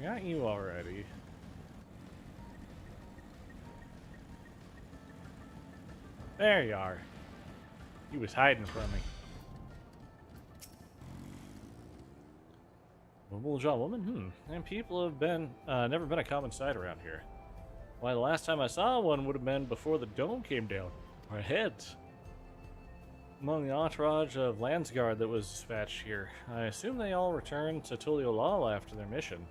Got you already. There you are. He was hiding from me. A wooljaw woman? And people have been never been a common sight around here. Why, the last time I saw one would have been before the dome came down. Our heads. Among the entourage of Landsguard that was dispatched here, I assume they all returned to Tuliolal after their mission.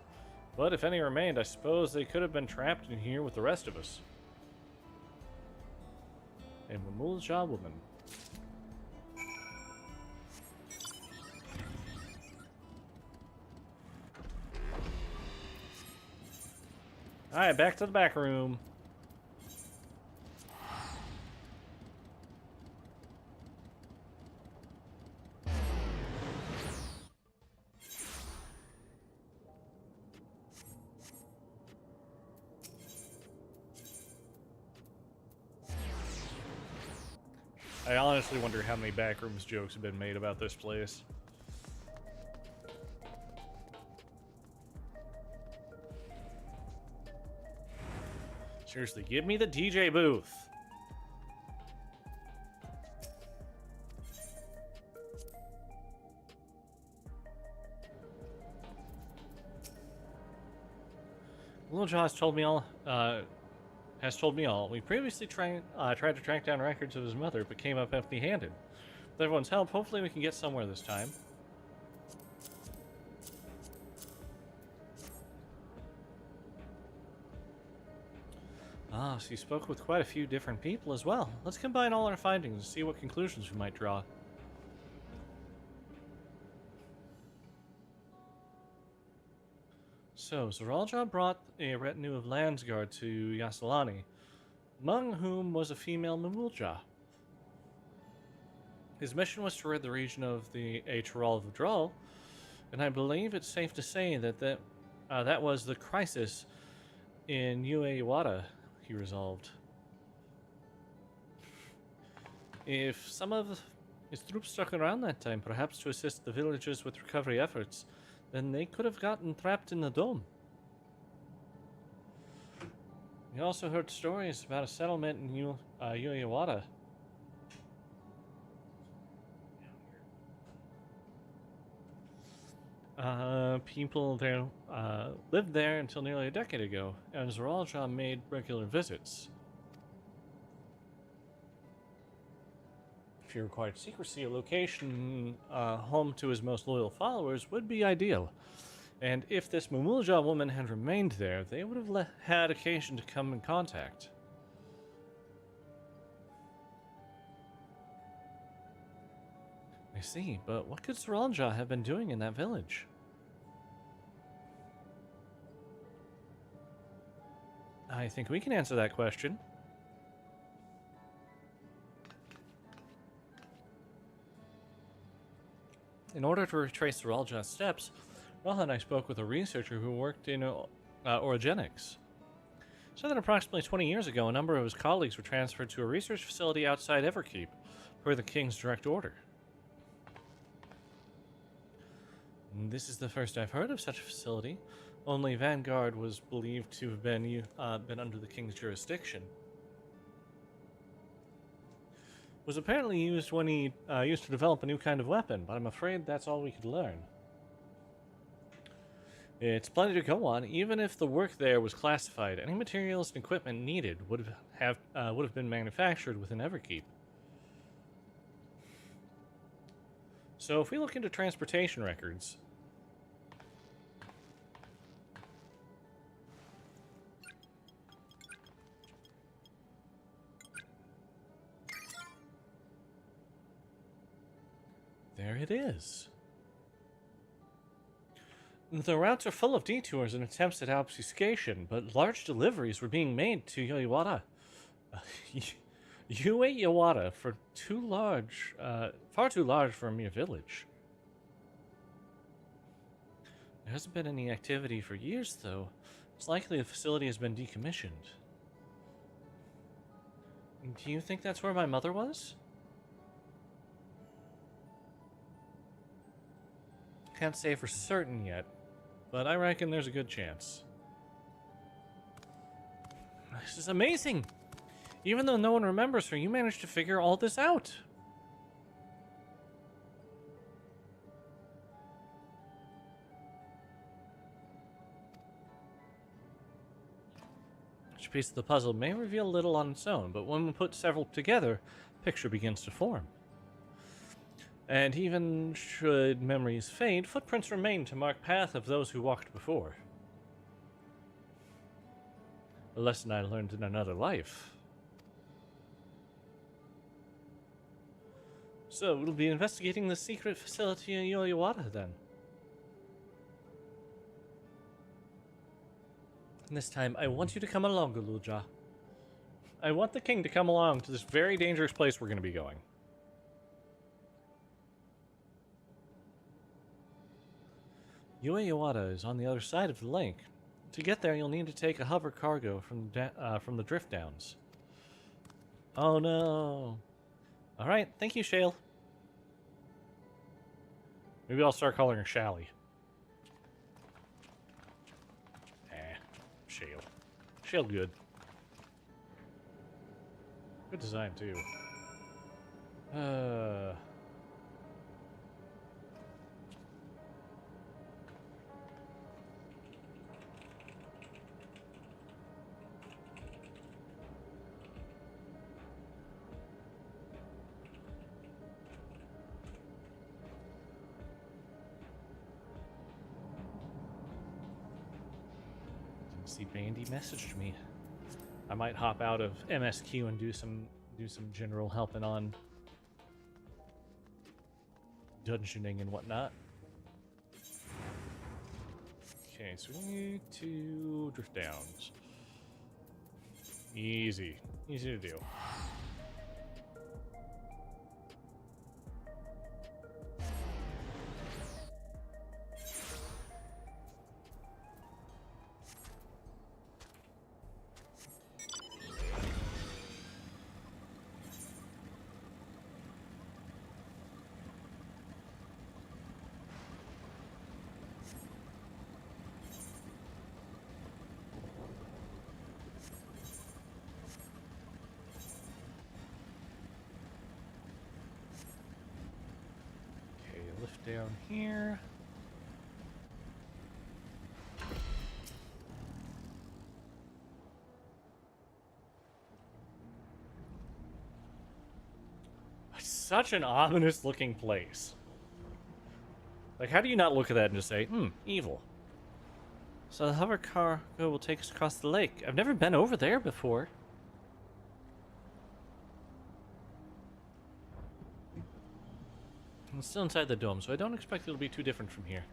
But if any remained, I suppose they could have been trapped in here with the rest of us. A wooljaw woman. Alright, back to the back room. I honestly wonder how many backrooms jokes have been made about this place. Seriously, give me the DJ booth. Little Jaw has told me all. We previously tried to track down records of his mother, but came up empty-handed. With everyone's help, hopefully we can get somewhere this time. Ah, so you spoke with quite a few different people as well. Let's combine all our findings and see what conclusions we might draw. So, Zoralja brought a retinue of Landsguard to Yasalani, among whom was a female Mamulja. His mission was to rid the region of the Aetheral of withdrawal, and I believe it's safe to say that that was the crisis in Ueyawada, he resolved. If some of his troops stuck around that time, perhaps to assist the villagers with recovery efforts, then they could have gotten trapped in the dome. We also heard stories about a settlement in Ueyawada. People there lived there until nearly a decade ago, and Zoralja made regular visits. If he required secrecy, a location home to his most loyal followers would be ideal. And if this Mamulja woman had remained there, they would have had occasion to come in contact. I see, but what could Zoralja have been doing in that village? I think we can answer that question. In order to retrace Zoralja's steps, Rahla and I spoke with a researcher who worked in orogenics. So that approximately 20 years ago, a number of his colleagues were transferred to a research facility outside Everkeep, per the King's direct order. And this is the first I've heard of such a facility. Only Vanguard was believed to have been under the King's jurisdiction. It was apparently used when he used to develop a new kind of weapon, but I'm afraid that's all we could learn. It's plenty to go on. Even if the work there was classified, any materials and equipment needed would have been manufactured within Everkeep. So if we look into transportation records, there it is. The routes are full of detours and attempts at obfuscation, but large deliveries were being made to Ueyawada. Ueyawada far too large for a mere village. There hasn't been any activity for years, though. It's likely the facility has been decommissioned. Do you think that's where my mother was? Can't say for certain yet, but I reckon there's a good chance. This is amazing! Even though no one remembers her, you managed to figure all this out. Each piece of the puzzle may reveal little on its own, but when we put several together, a picture begins to form. And even should memories fade, footprints remain to mark path of those who walked before. A lesson I learned in another life. So, we'll be investigating the secret facility in Yoyawada, then. And this time, I want you to come along, Guluja. I want the king to come along to this very dangerous place we're going to be going. Yoyawada is on the other side of the lake. To get there, you'll need to take a hover cargo from the drift downs. Oh no. Alright, thank you, Shale. Maybe I'll start calling her Shally. Shale. Shale good. Good design, too. See, Bandy messaged me. I might hop out of MSQ and do some general helping on dungeoning and whatnot. Okay, so we need to drift downs. Easy to do. Down here. Such an ominous looking place. Like, how do you not look at that and just say, evil? So the hover cargo will take us across the lake. I've never been over there before. It's still inside the dome, so I don't expect it'll be too different from here.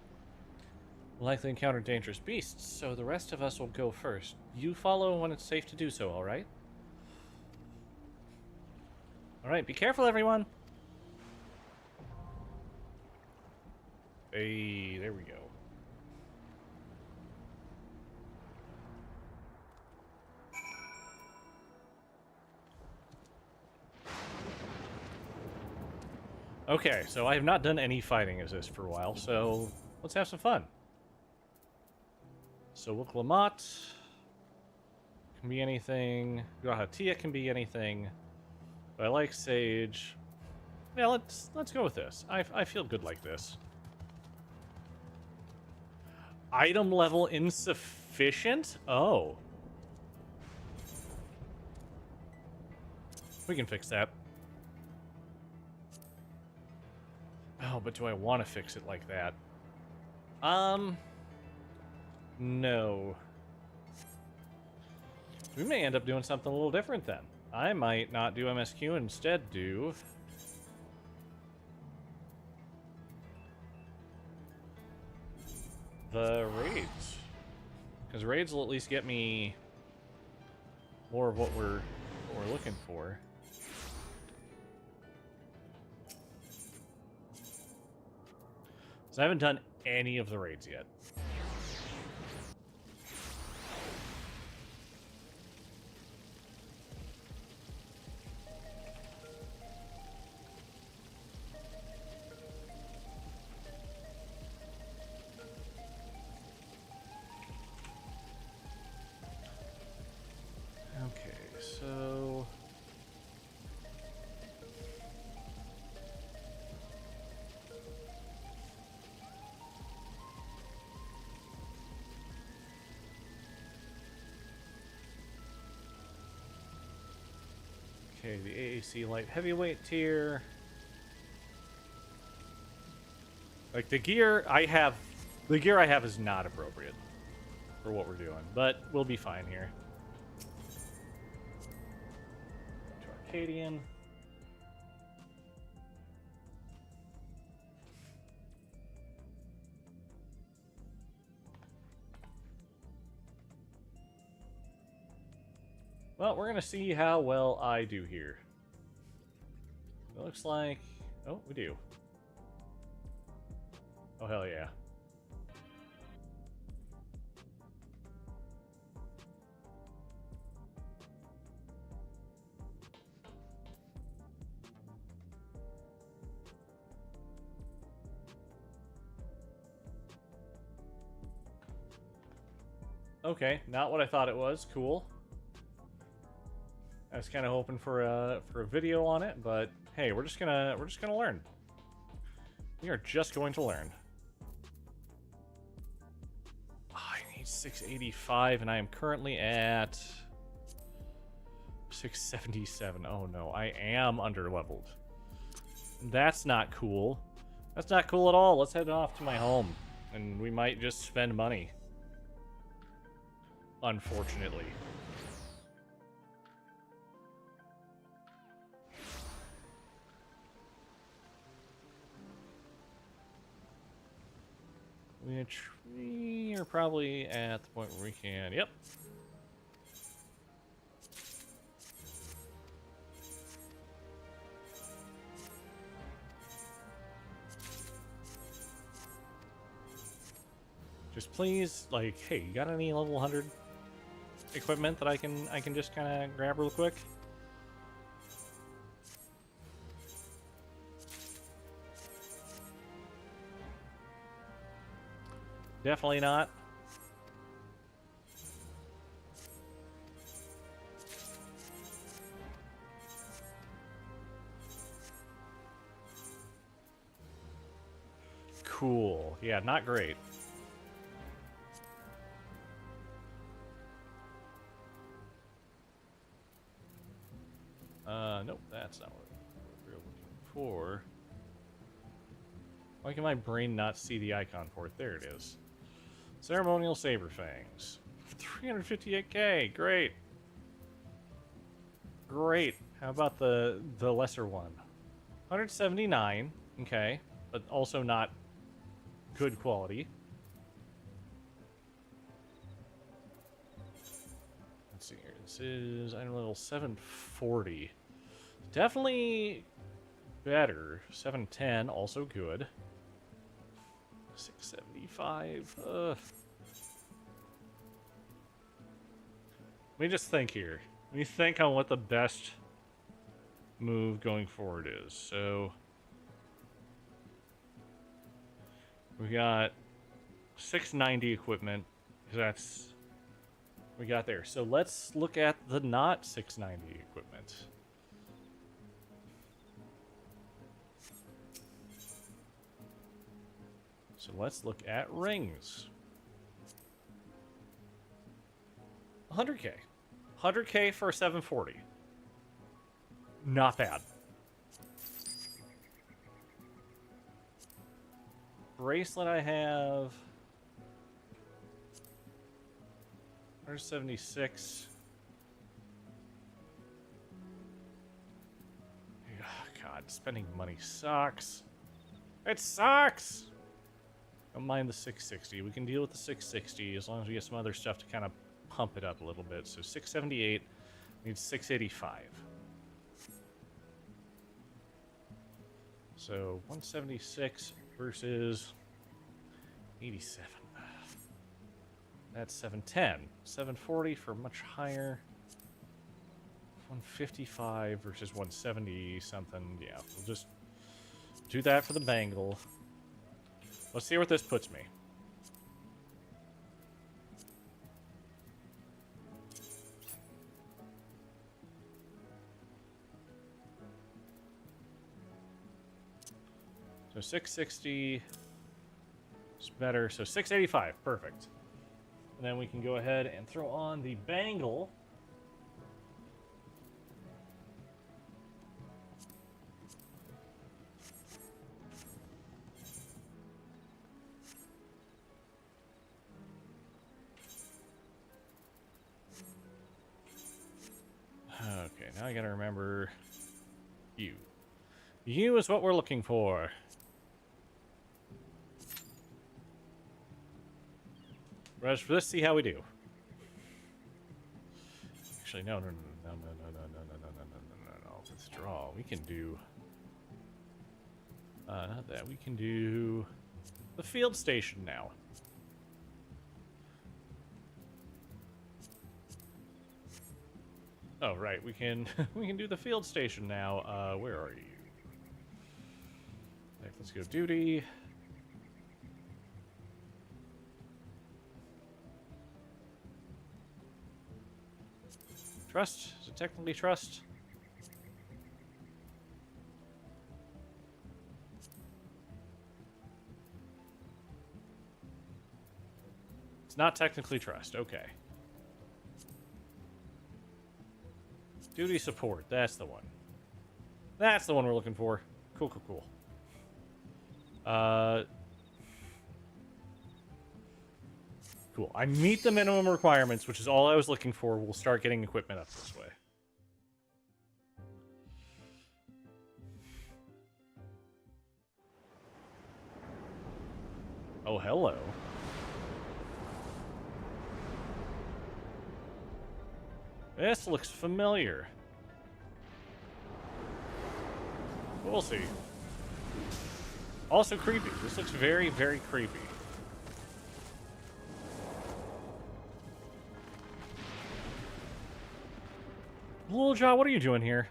We'll likely encounter dangerous beasts, so the rest of us will go first. You follow when it's safe to do so, alright? Alright, be careful, everyone! Hey, there we go. Okay, so I have not done any fighting as this for a while, so let's have some fun. So Wuklamot can be anything. Grahatia can be anything. But I like Sage. Yeah, let's go with this. I feel good like this. Item level insufficient? Oh. We can fix that. Oh, but do I want to fix it like that? No. We may end up doing something a little different then. I might not do MSQ and instead do... the raids. Because raids will at least get me more of what we're looking for. So I haven't done any of the raids yet. Okay, so Okay, the AAC light heavyweight tier. Like the gear I have is not appropriate for what we're doing, but we'll be fine here. To Arcadian. Well, we're gonna see how well I do here. It looks like... Oh, we do. Oh, hell yeah. Okay, not what I thought it was. Cool. I was kind of hoping for a video on it, but hey, we're just gonna learn. We are just going to learn. Oh, I need 685, and I am currently at 677. Oh no, I am underleveled. That's not cool. That's not cool at all. Let's head off to my home, and we might just spend money. Unfortunately. We are probably at the point where we can... Yep. Just please, like, hey, you got any level 100 equipment that I can just kind of grab real quick? Definitely not. Cool. Yeah, not great. Nope, that's not what we're looking for. Why can my brain not see the icon for it? There it is. Ceremonial Saber Fangs. 358k, great. Great. How about the lesser one? 179, okay, but also not good quality. Let's see here. This is item level 740. Definitely better. 710, also good. 675. Let me just think here. Let me think on what the best move going forward is. So we got 690 equipment. That's we got there. So let's look at the not 690 equipment. So let's look at rings. 100k. 100k for 740. Not bad. Bracelet I have 176. Oh, God, spending money sucks. It sucks! Don't mind the 660. We can deal with the 660 as long as we get some other stuff to kind of pump it up a little bit. So 678 needs 685. So 176 versus 87. That's 710. 740 for much higher. 155 versus 170 something. Yeah, we'll just do that for the bangle. Let's see what this puts me. So 660 is better. So 685, perfect. And then we can go ahead and throw on the bangle. I gotta remember you. You is what we're looking for. Rest for this, see how we do. Actually, no. Withdraw. We can do. Not that. We can do the field station now. Oh, right. We can we can do the field station now. Where are you? Like, let's go duty. Trust? Is it technically trust? It's not technically trust. Okay. Duty support. That's the one. That's the one we're looking for. Cool, cool, cool. Cool. I meet the minimum requirements, which is all I was looking for. We'll start getting equipment up this way. Oh, hello. This looks familiar. We'll see. Also creepy. This looks very, very creepy. Little Jaw, what are you doing here?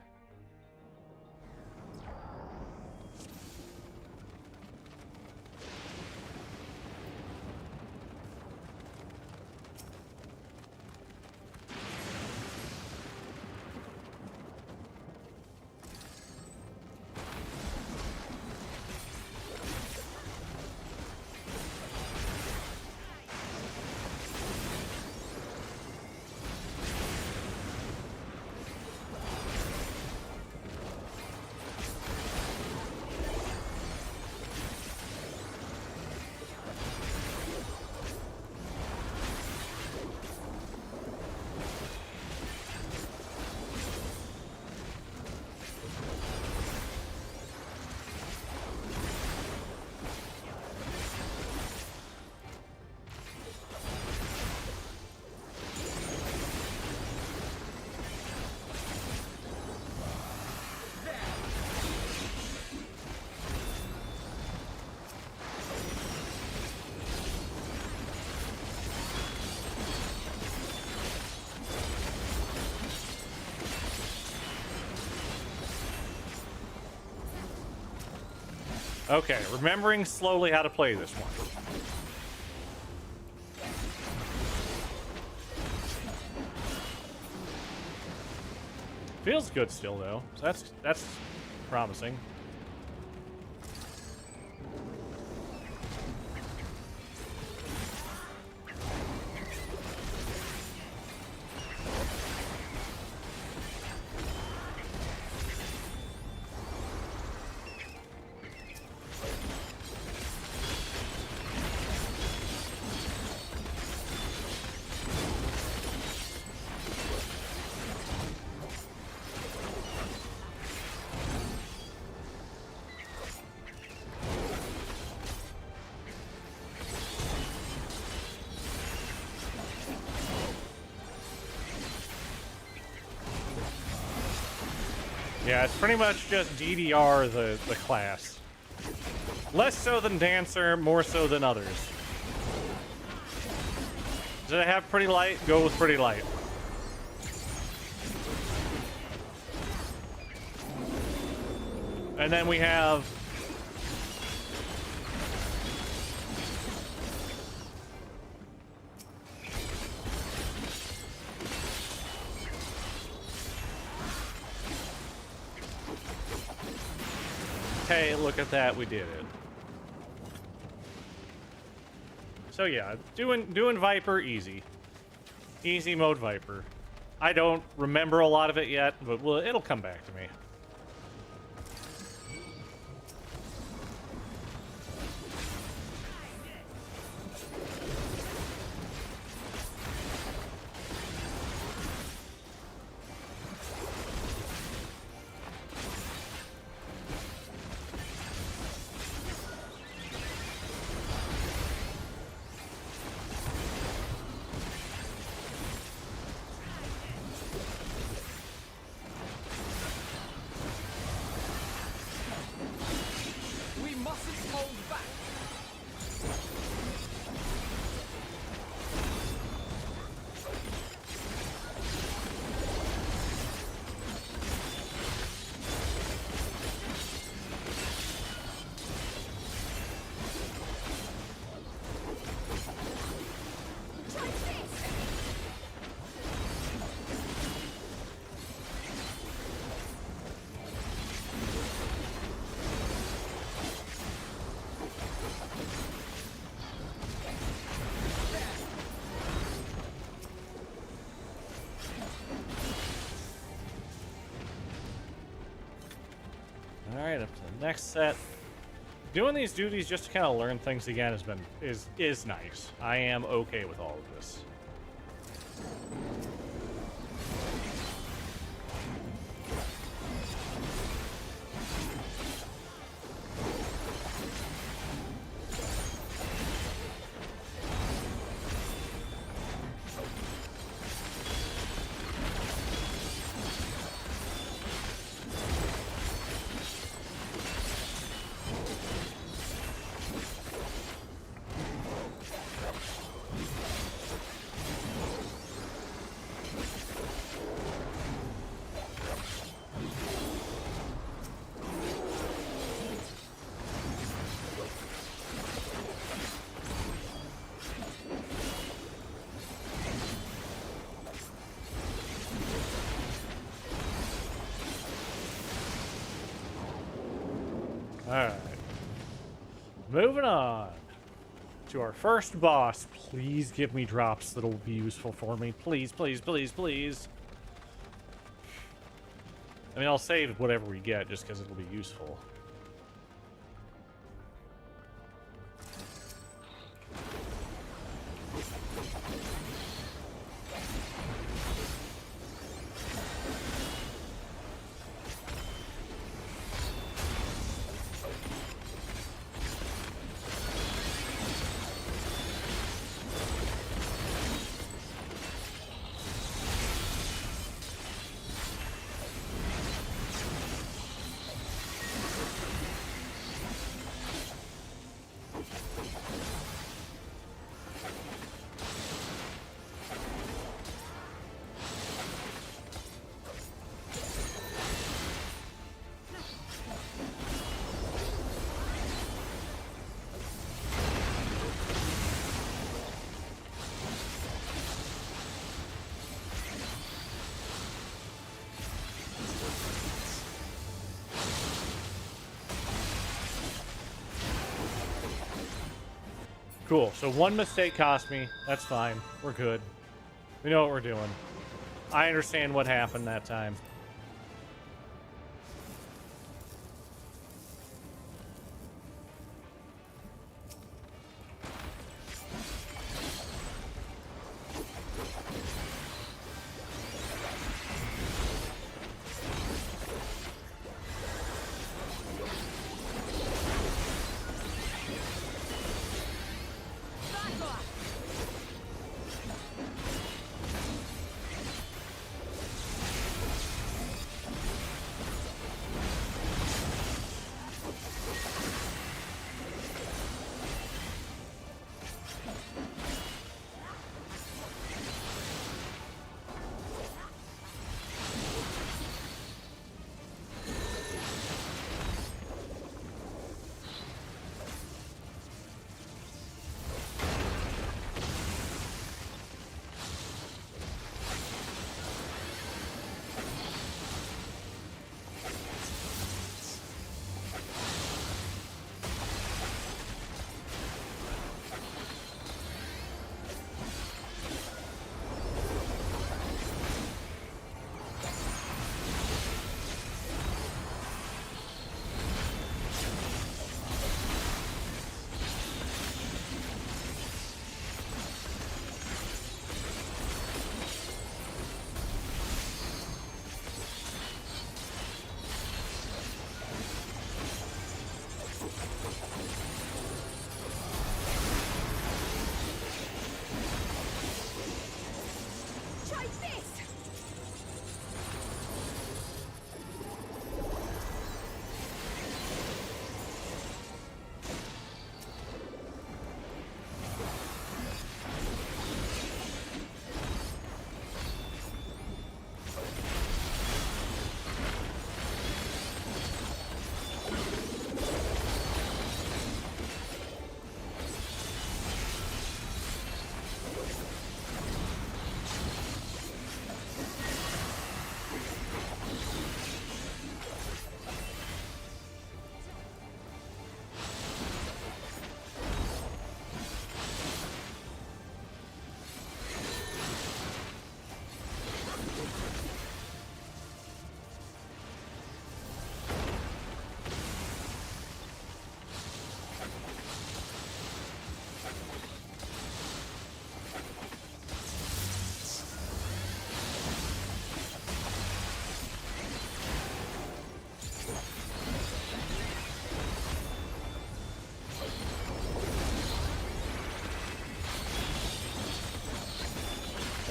Okay, remembering slowly how to play this one. Feels good still, though. So that's promising. Yeah, it's pretty much just DDR the class. Less so than Dancer, more so than others. Does it have pretty light? Go with pretty light. And then we have... Hey, look at that, we did it. So yeah, doing Viper easy. Easy mode Viper. I don't remember a lot of it yet, but it'll come back to me. next set. Doing these duties just to kind of learn things again is nice. I am okay with all of this. Alright. Moving on to our first boss. Please give me drops that'll be useful for me. Please, please, please, please. I mean, I'll save whatever we get just because it'll be useful. Cool, so one mistake cost me. That's fine. We're good. We know what we're doing. I understand what happened that time.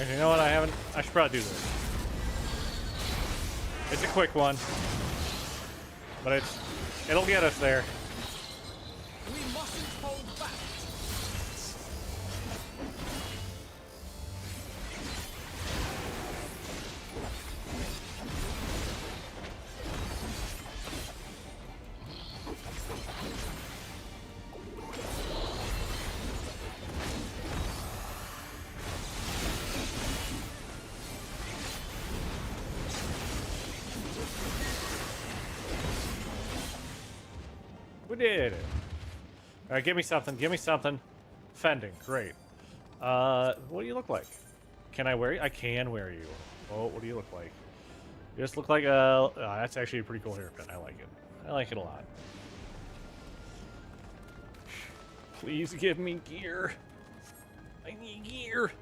Actually, you know what? I should probably do this. It's a quick one, but it'll get us there. We mustn't hold back. We did it. All right, give me something. Give me something. Fending, great. What do you look like? Can I wear you? I can wear you. Oh, what do you look like? You just look like a... that's actually a pretty cool haircut. I like it. I like it a lot. Please give me gear. I need gear.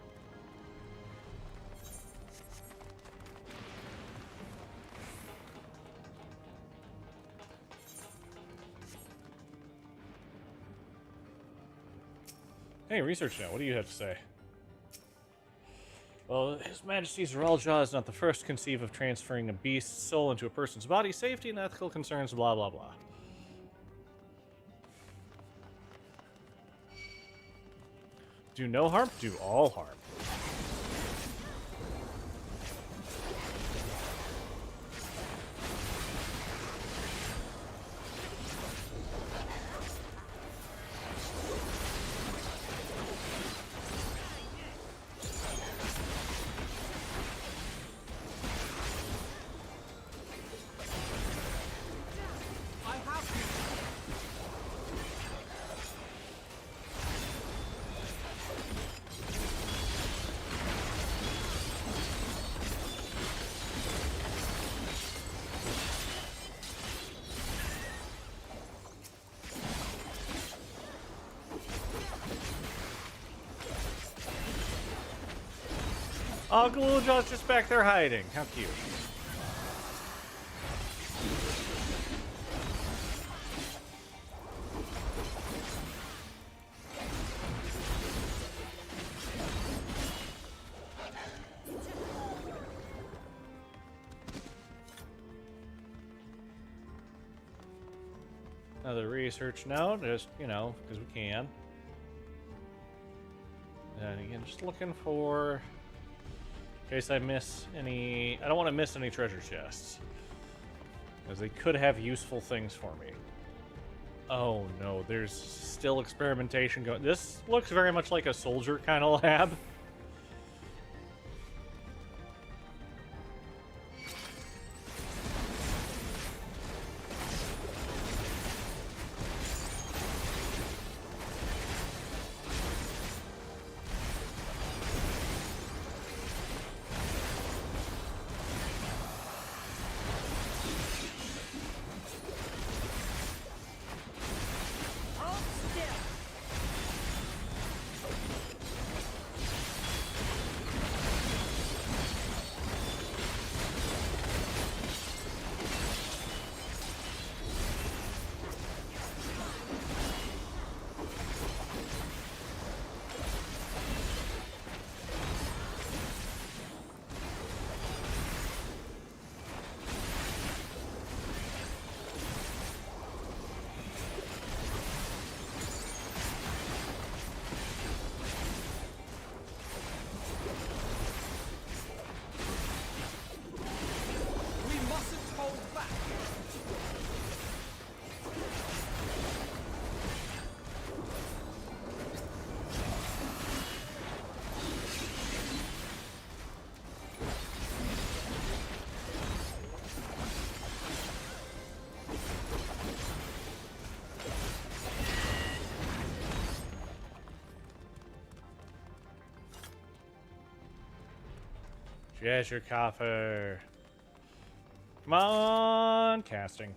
Hey, research now. What do you have to say? Well, His Majesty's Realjaw is not the first to conceive of transferring a beast's soul into a person's body. Safety and ethical concerns, blah, blah, blah. Do no harm? Do all harm. Oh, Glujaw's just back there hiding. How cute. Another research note, just, you know, because we can. And again, just looking for... in case I miss any... I don't want to miss any treasure chests. Because they could have useful things for me. Oh no, there's still experimentation going... This looks very much like a soldier kind of lab. Treasure coffer. Come on, casting.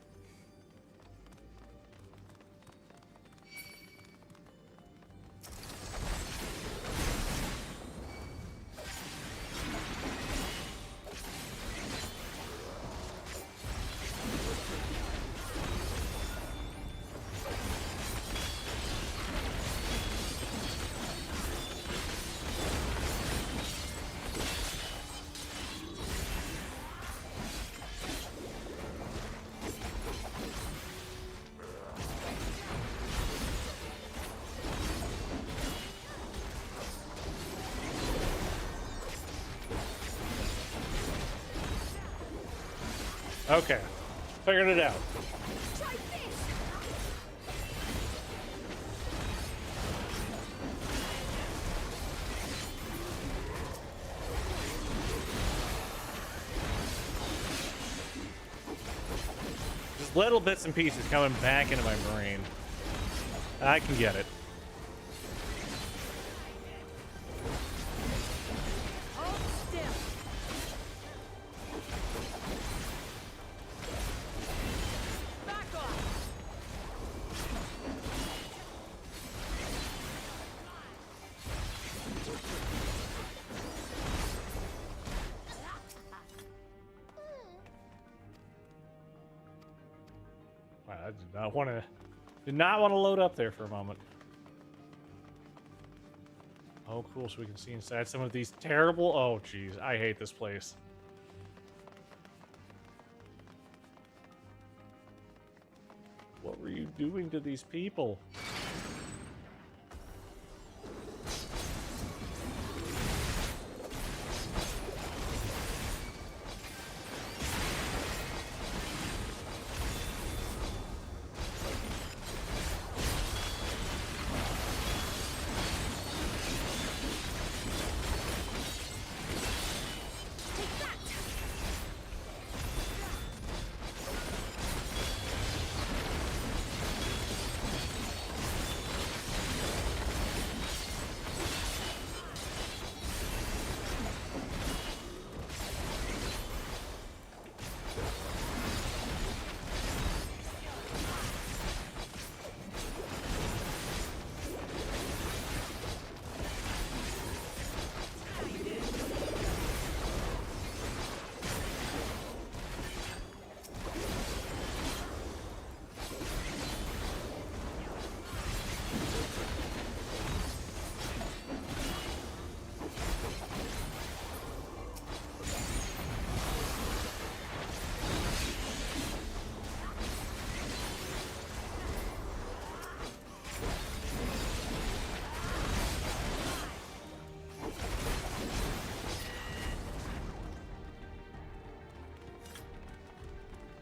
Okay. Figured it out. Try this! Just little bits and pieces coming back into my brain. I can get it. Hold still. Back off. Wow, I did not want to load up there for a moment. Oh, cool, so we can see inside some of these terrible... Oh, jeez, I hate this place. What were you doing to these people?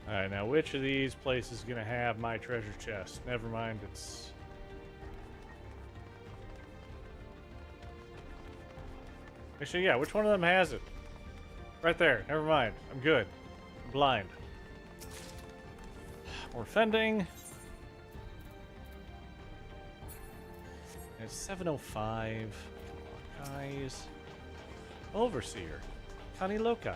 Alright, now which of these places is going to have my treasure chest? Never mind, it's... Actually, yeah, which one of them has it? Right there, never mind. I'm good. I'm blind. More fending. It's 705. Guys. Overseer. Kaniloka.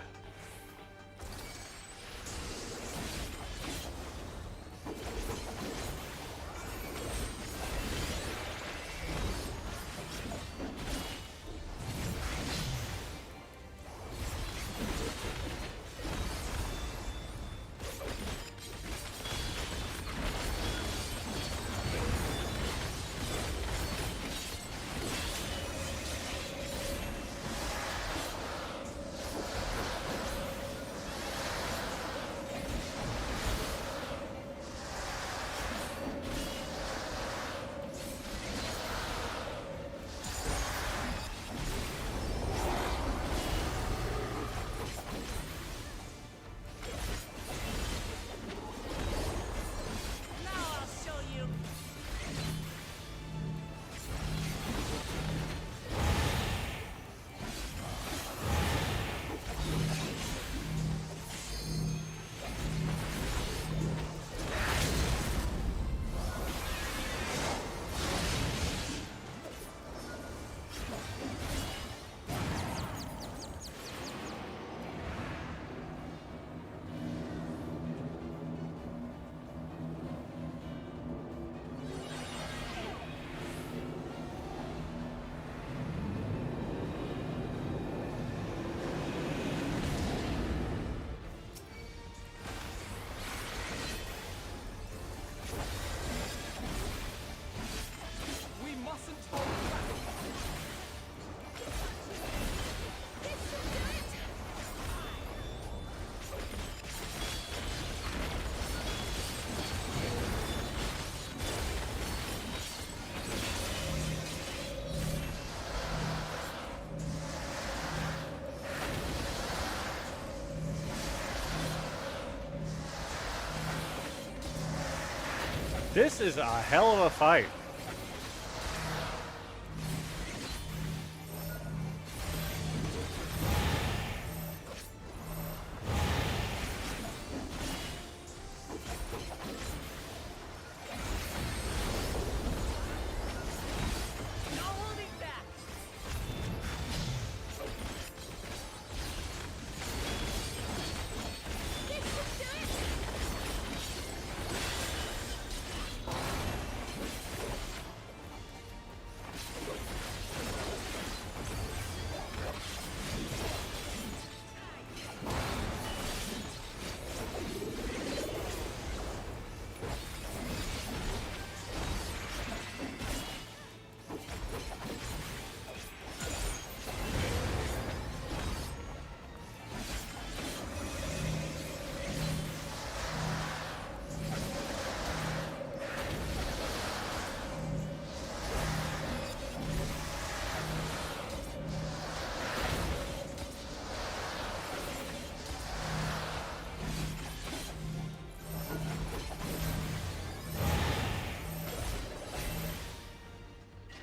This is a hell of a fight.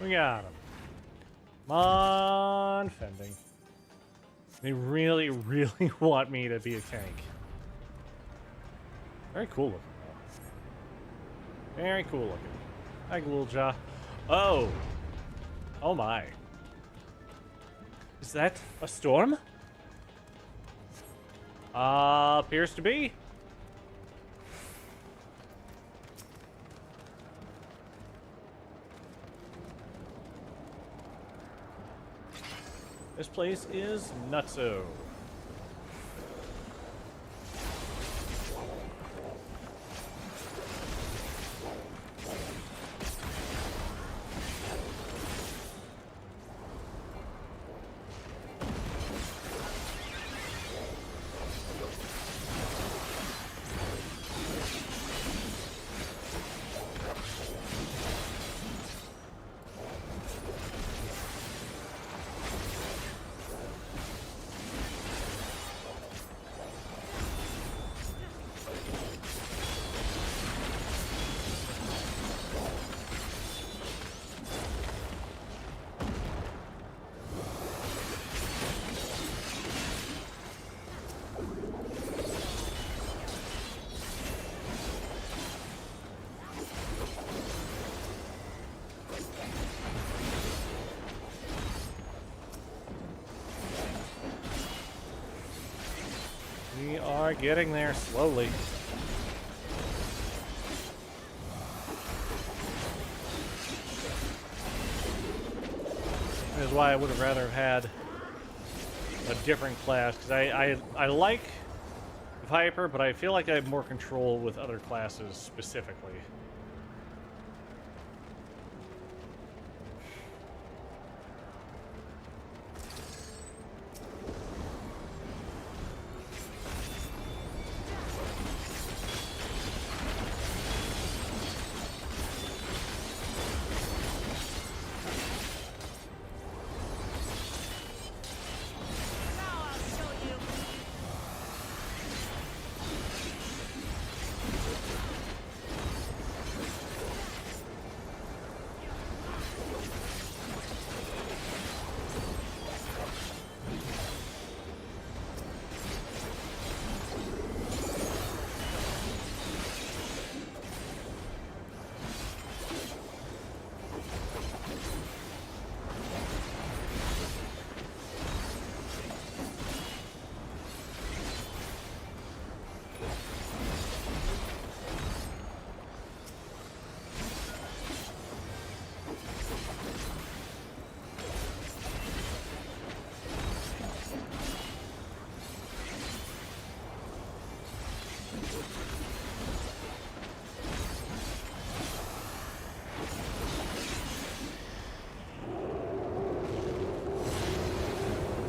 We got him. Come on, Fending. They really, really want me to be a tank. Very cool looking, though. Very cool looking. Hi, Ghoulja. Oh. Oh, my. Is that a storm? Appears to be. This place is nutso. We are getting there slowly. That is why I would have rather had a different class, because I like Viper, but I feel like I have more control with other classes specifically.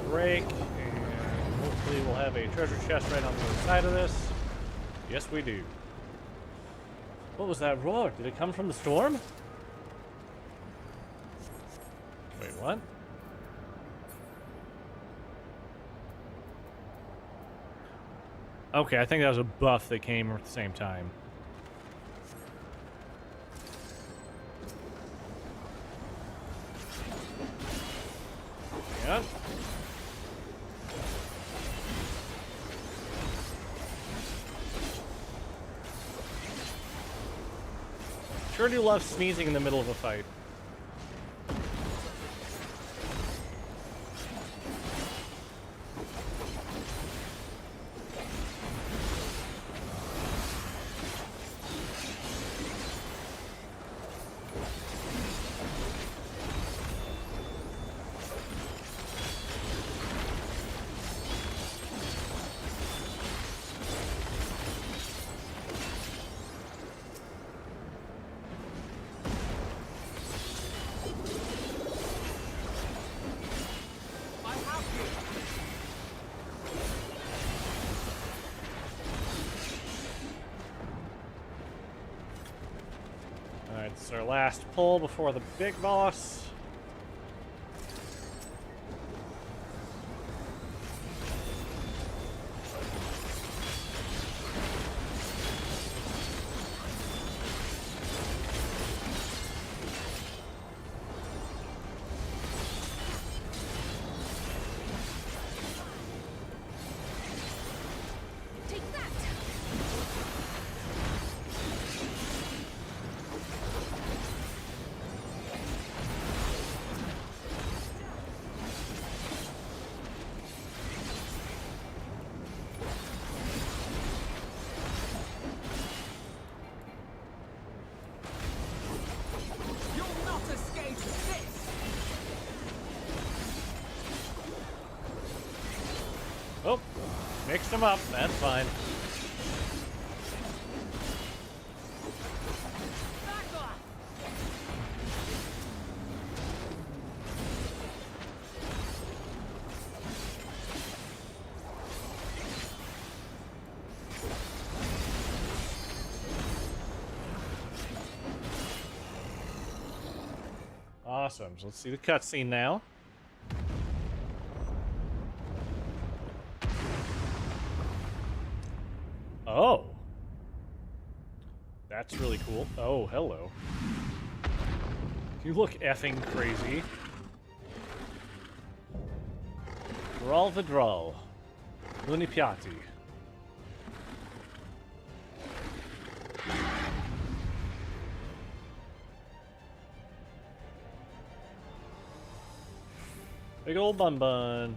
Break, and hopefully we'll have a treasure chest right on the other side of this. Yes, we do. What was that roar? Did it come from the storm? Wait, what? Okay, I think that was a buff that came at the same time. sure do love sneezing in the middle of a fight. Alright, this is our last pull before the big boss. Take that! You'll not escape this! Oh, mixed them up. That's fine. Back off! Awesome. So let's see the cutscene now. Oh. That's really cool. Oh, hello. You look effing crazy. Dral Vidral. Luni Piatti. Big old bun bun.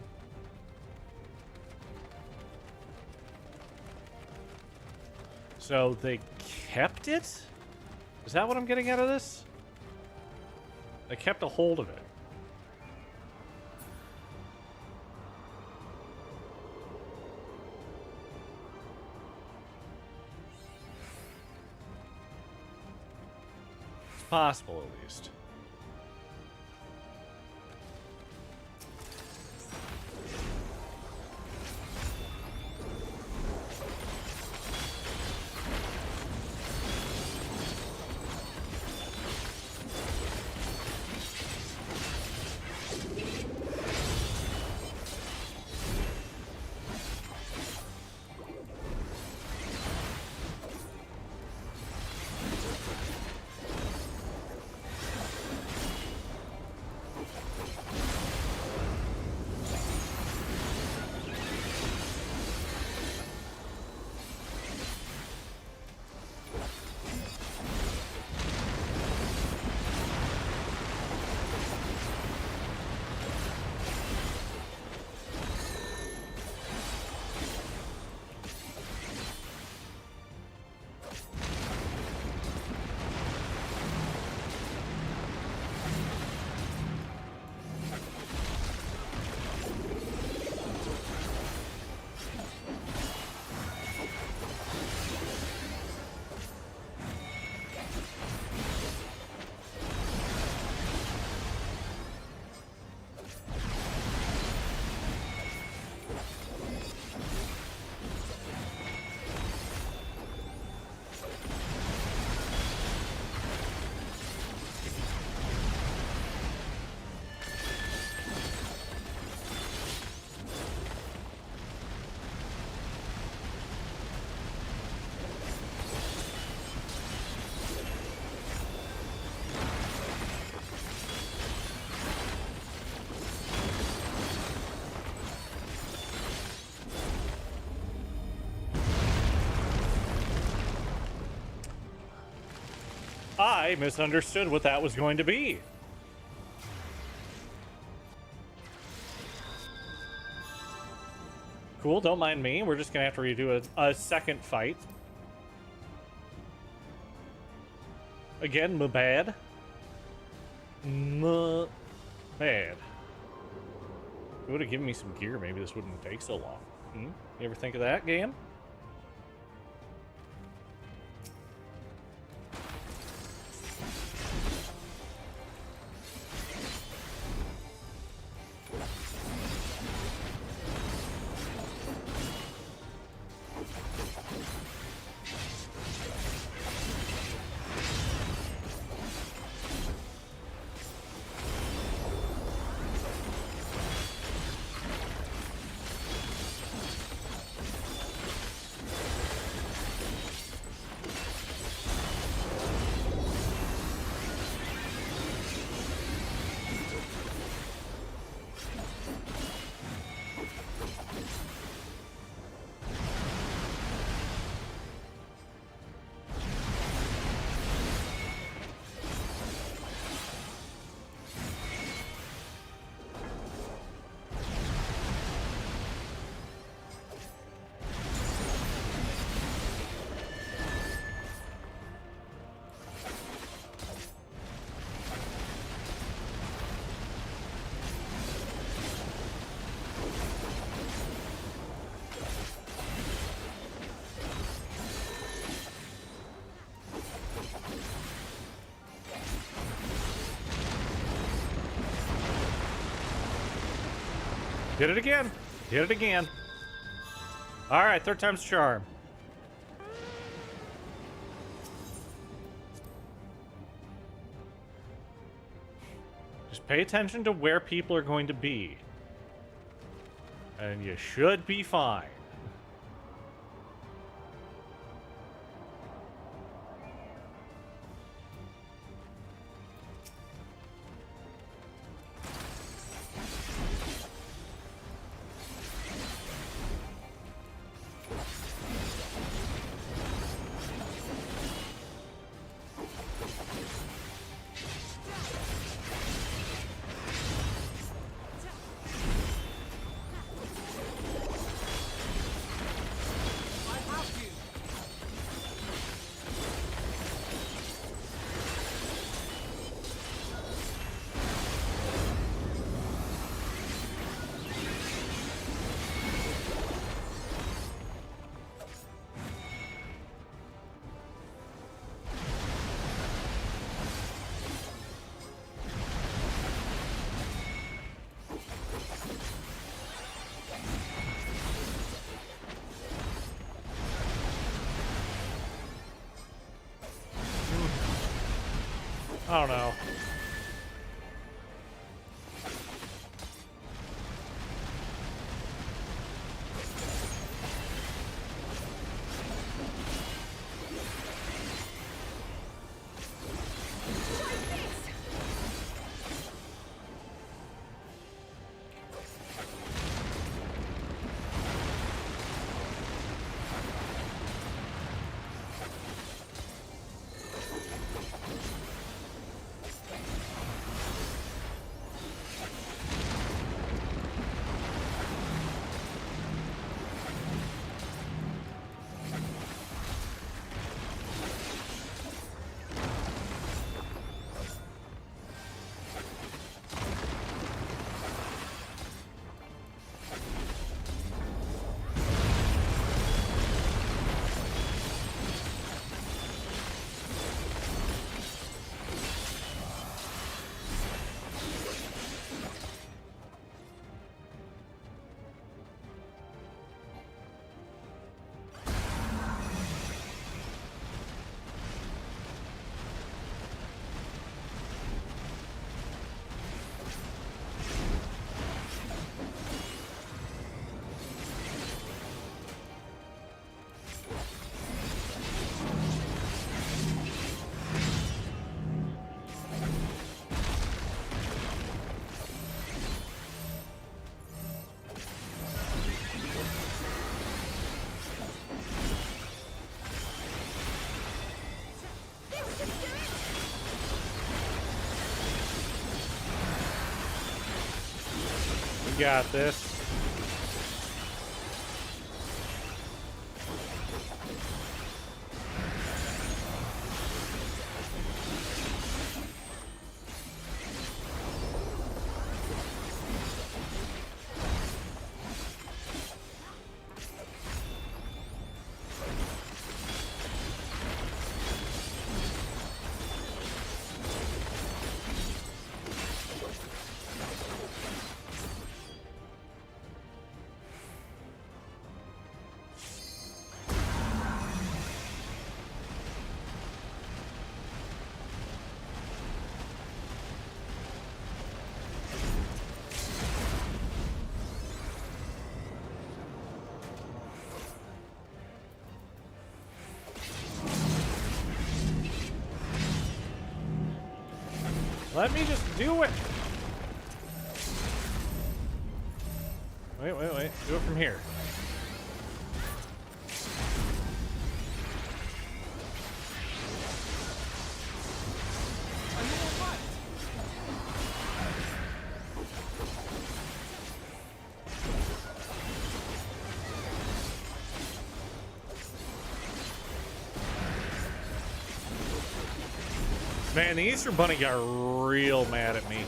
So they kept it? Is that what I'm getting out of this? They kept a hold of it. It's possible, at least. I misunderstood what that was going to be. Cool, don't mind me. We're just gonna have to redo a second fight. Again, my bad. My bad. If it would have given me some gear, maybe this wouldn't take so long. You ever think of that, game? Did it again. Did it again. All right, third time's charm. Just pay attention to where people are going to be. And you should be fine. I don't know. got this. Let me just do it. Wait. Do it from here. Man, the Easter Bunny got real mad at me.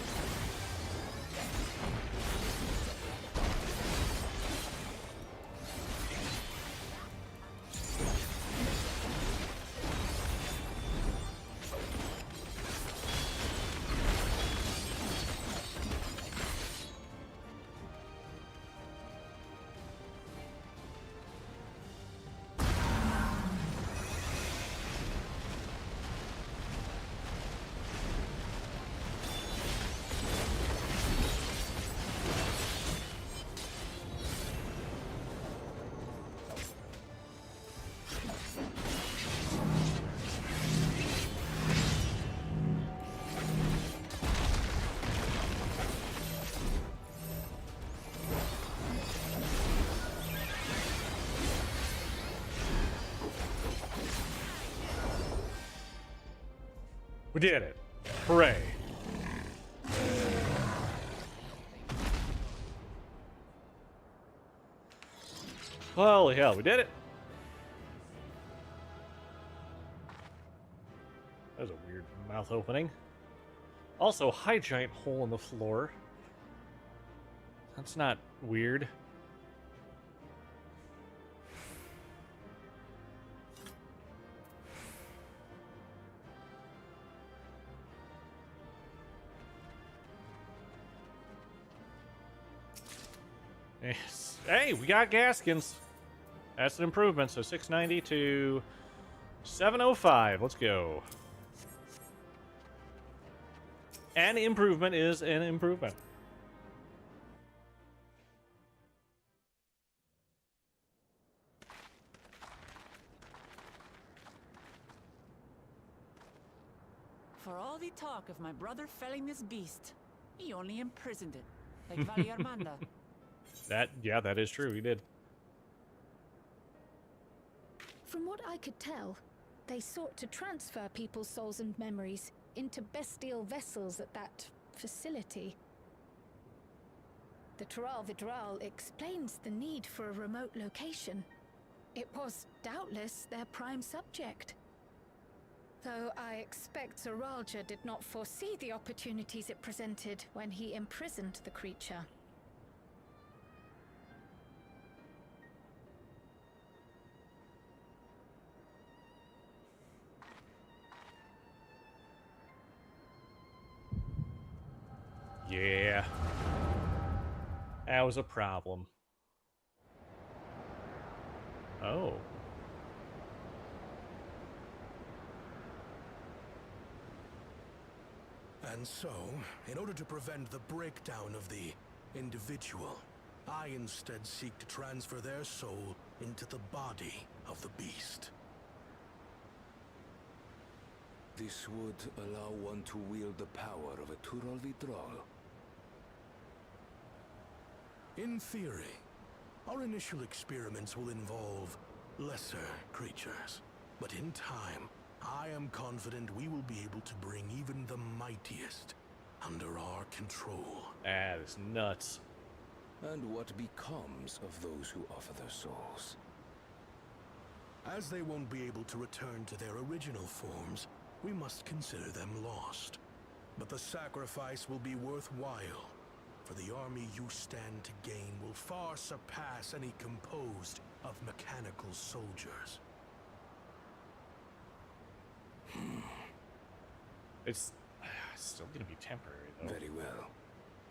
We did it. Hooray. Holy hell, we did it. That was a weird mouth opening. Also, high giant hole in the floor. That's not weird. Yes. Hey, we got Gaskins. That's an improvement. So 690 to 705. Let's go. An improvement is an improvement. For all the talk of my brother felling this beast, he only imprisoned it, like Vali Armanda. Yeah, that is true. He did. From what I could tell, they sought to transfer people's souls and memories into bestial vessels at that facility. The Tural Vidral explains the need for a remote location. It was doubtless their prime subject. Though I expect Zoralja did not foresee the opportunities it presented when he imprisoned the creature. Yeah. That was a problem. Oh. And so, in order to prevent the breakdown of the individual, I instead seek to transfer their soul into the body of the beast. This would allow one to wield the power of a Tural Vidral. In theory, our initial experiments will involve lesser creatures. But in time, I am confident we will be able to bring even the mightiest under our control. That is nuts. And what becomes of those who offer their souls? As they won't be able to return to their original forms, we must consider them lost. But the sacrifice will be worthwhile, for the army you stand to gain will far surpass any composed of mechanical soldiers. It's still going to be temporary, though. Very well.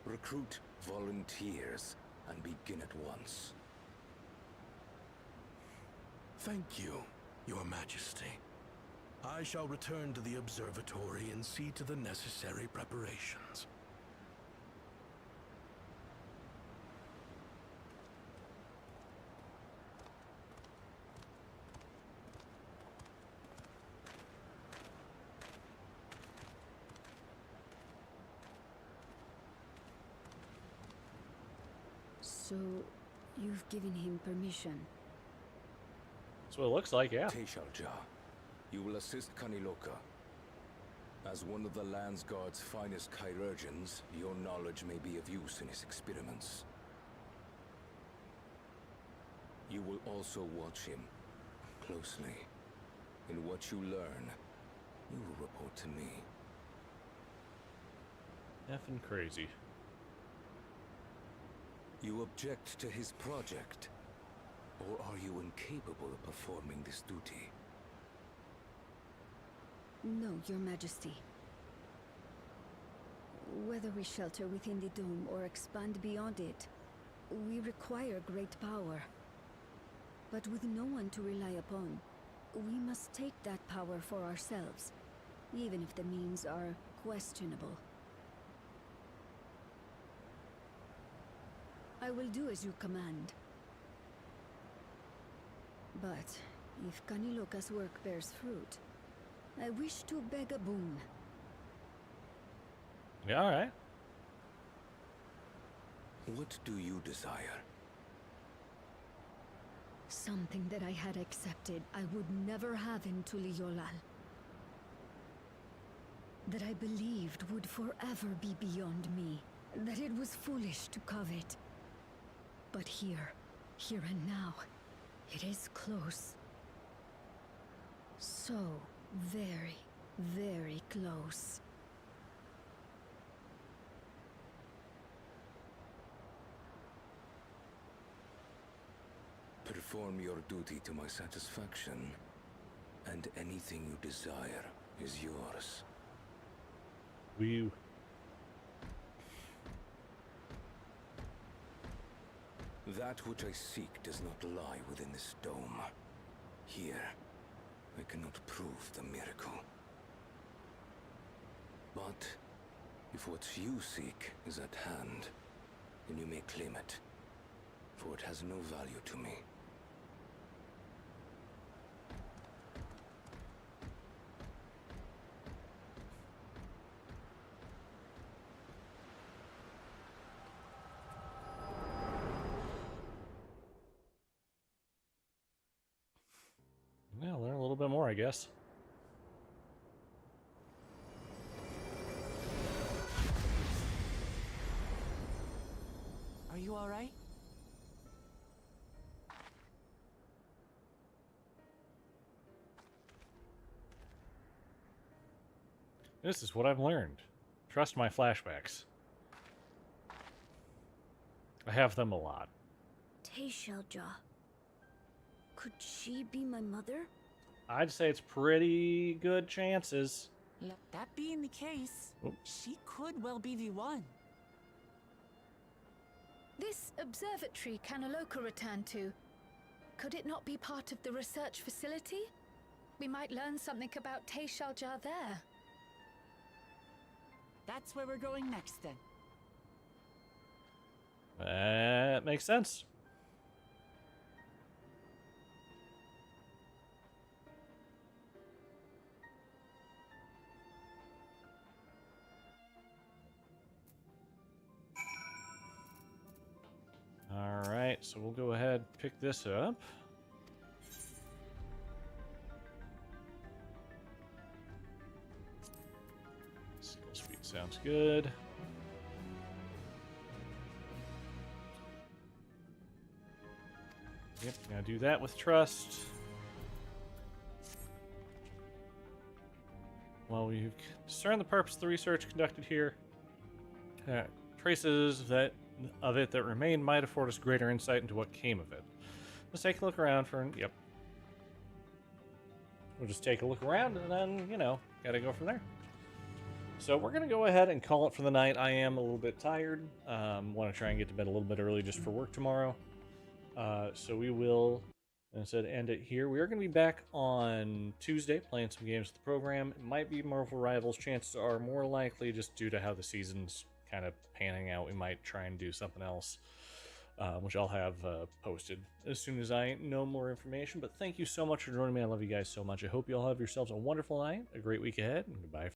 Recruit volunteers and begin at once. Thank you, Your Majesty. I shall return to the observatory and see to the necessary preparations. So, you've given him permission? That's what it looks like, yeah. Teshalja, you will assist Kaniloka. As one of the Landsguard's finest chirurgeons, your knowledge may be of use in his experiments. You will also watch him closely. In what you learn, you will report to me. Effing crazy. You object to his project? Or are you incapable of performing this duty? No, Your Majesty. Whether we shelter within the dome or expand beyond it, we require great power. But with no one to rely upon, we must take that power for ourselves, even if the means are questionable. I will do as you command. But if Kaniloka's work bears fruit, I wish to beg a boon. Yeah, alright. What do you desire? Something that I had accepted I would never have in Tuliolal. That I believed would forever be beyond me. That it was foolish to covet. But here and now, it is close. So very, very close. Perform your duty to my satisfaction, and anything you desire is yours. We... That which I seek does not lie within this dome. Here, I cannot prove the miracle. But if what you seek is at hand, then you may claim it, for it has no value to me. Yeah, learn a little bit more, I guess. Are you all right? This is what I've learned. Trust my flashbacks. I have them a lot. Teshalja. Could she be my mother? I'd say it's pretty good chances. That being the case, she could well be the one. This observatory Kaniloka returned to, could it not be part of the research facility? We might learn something about Teshalja there. That's where we're going next, then. That makes sense. Alright, so we'll go ahead and pick this up. Skill speed sounds good. Yep, gonna do that with trust. While we discern the purpose of the research conducted here, traces of it that remain might afford us greater insight into what came of it. Let's take a look around for. Yep. We'll just take a look around and then, you know, gotta go from there. So we're gonna go ahead and call it for the night. I am a little bit tired. Want to try and get to bed a little bit early just for work tomorrow. So we will, as I said, end it here. We are going to be back on Tuesday playing some games with the program. It might be Marvel Rivals. Chances are more likely, just due to how the season's kind of panning out, we might try and do something else, which I'll have posted as soon as I know more information. But thank you so much for joining me. I love you guys so much. I hope you all have yourselves a wonderful night, a great week ahead, and goodbye.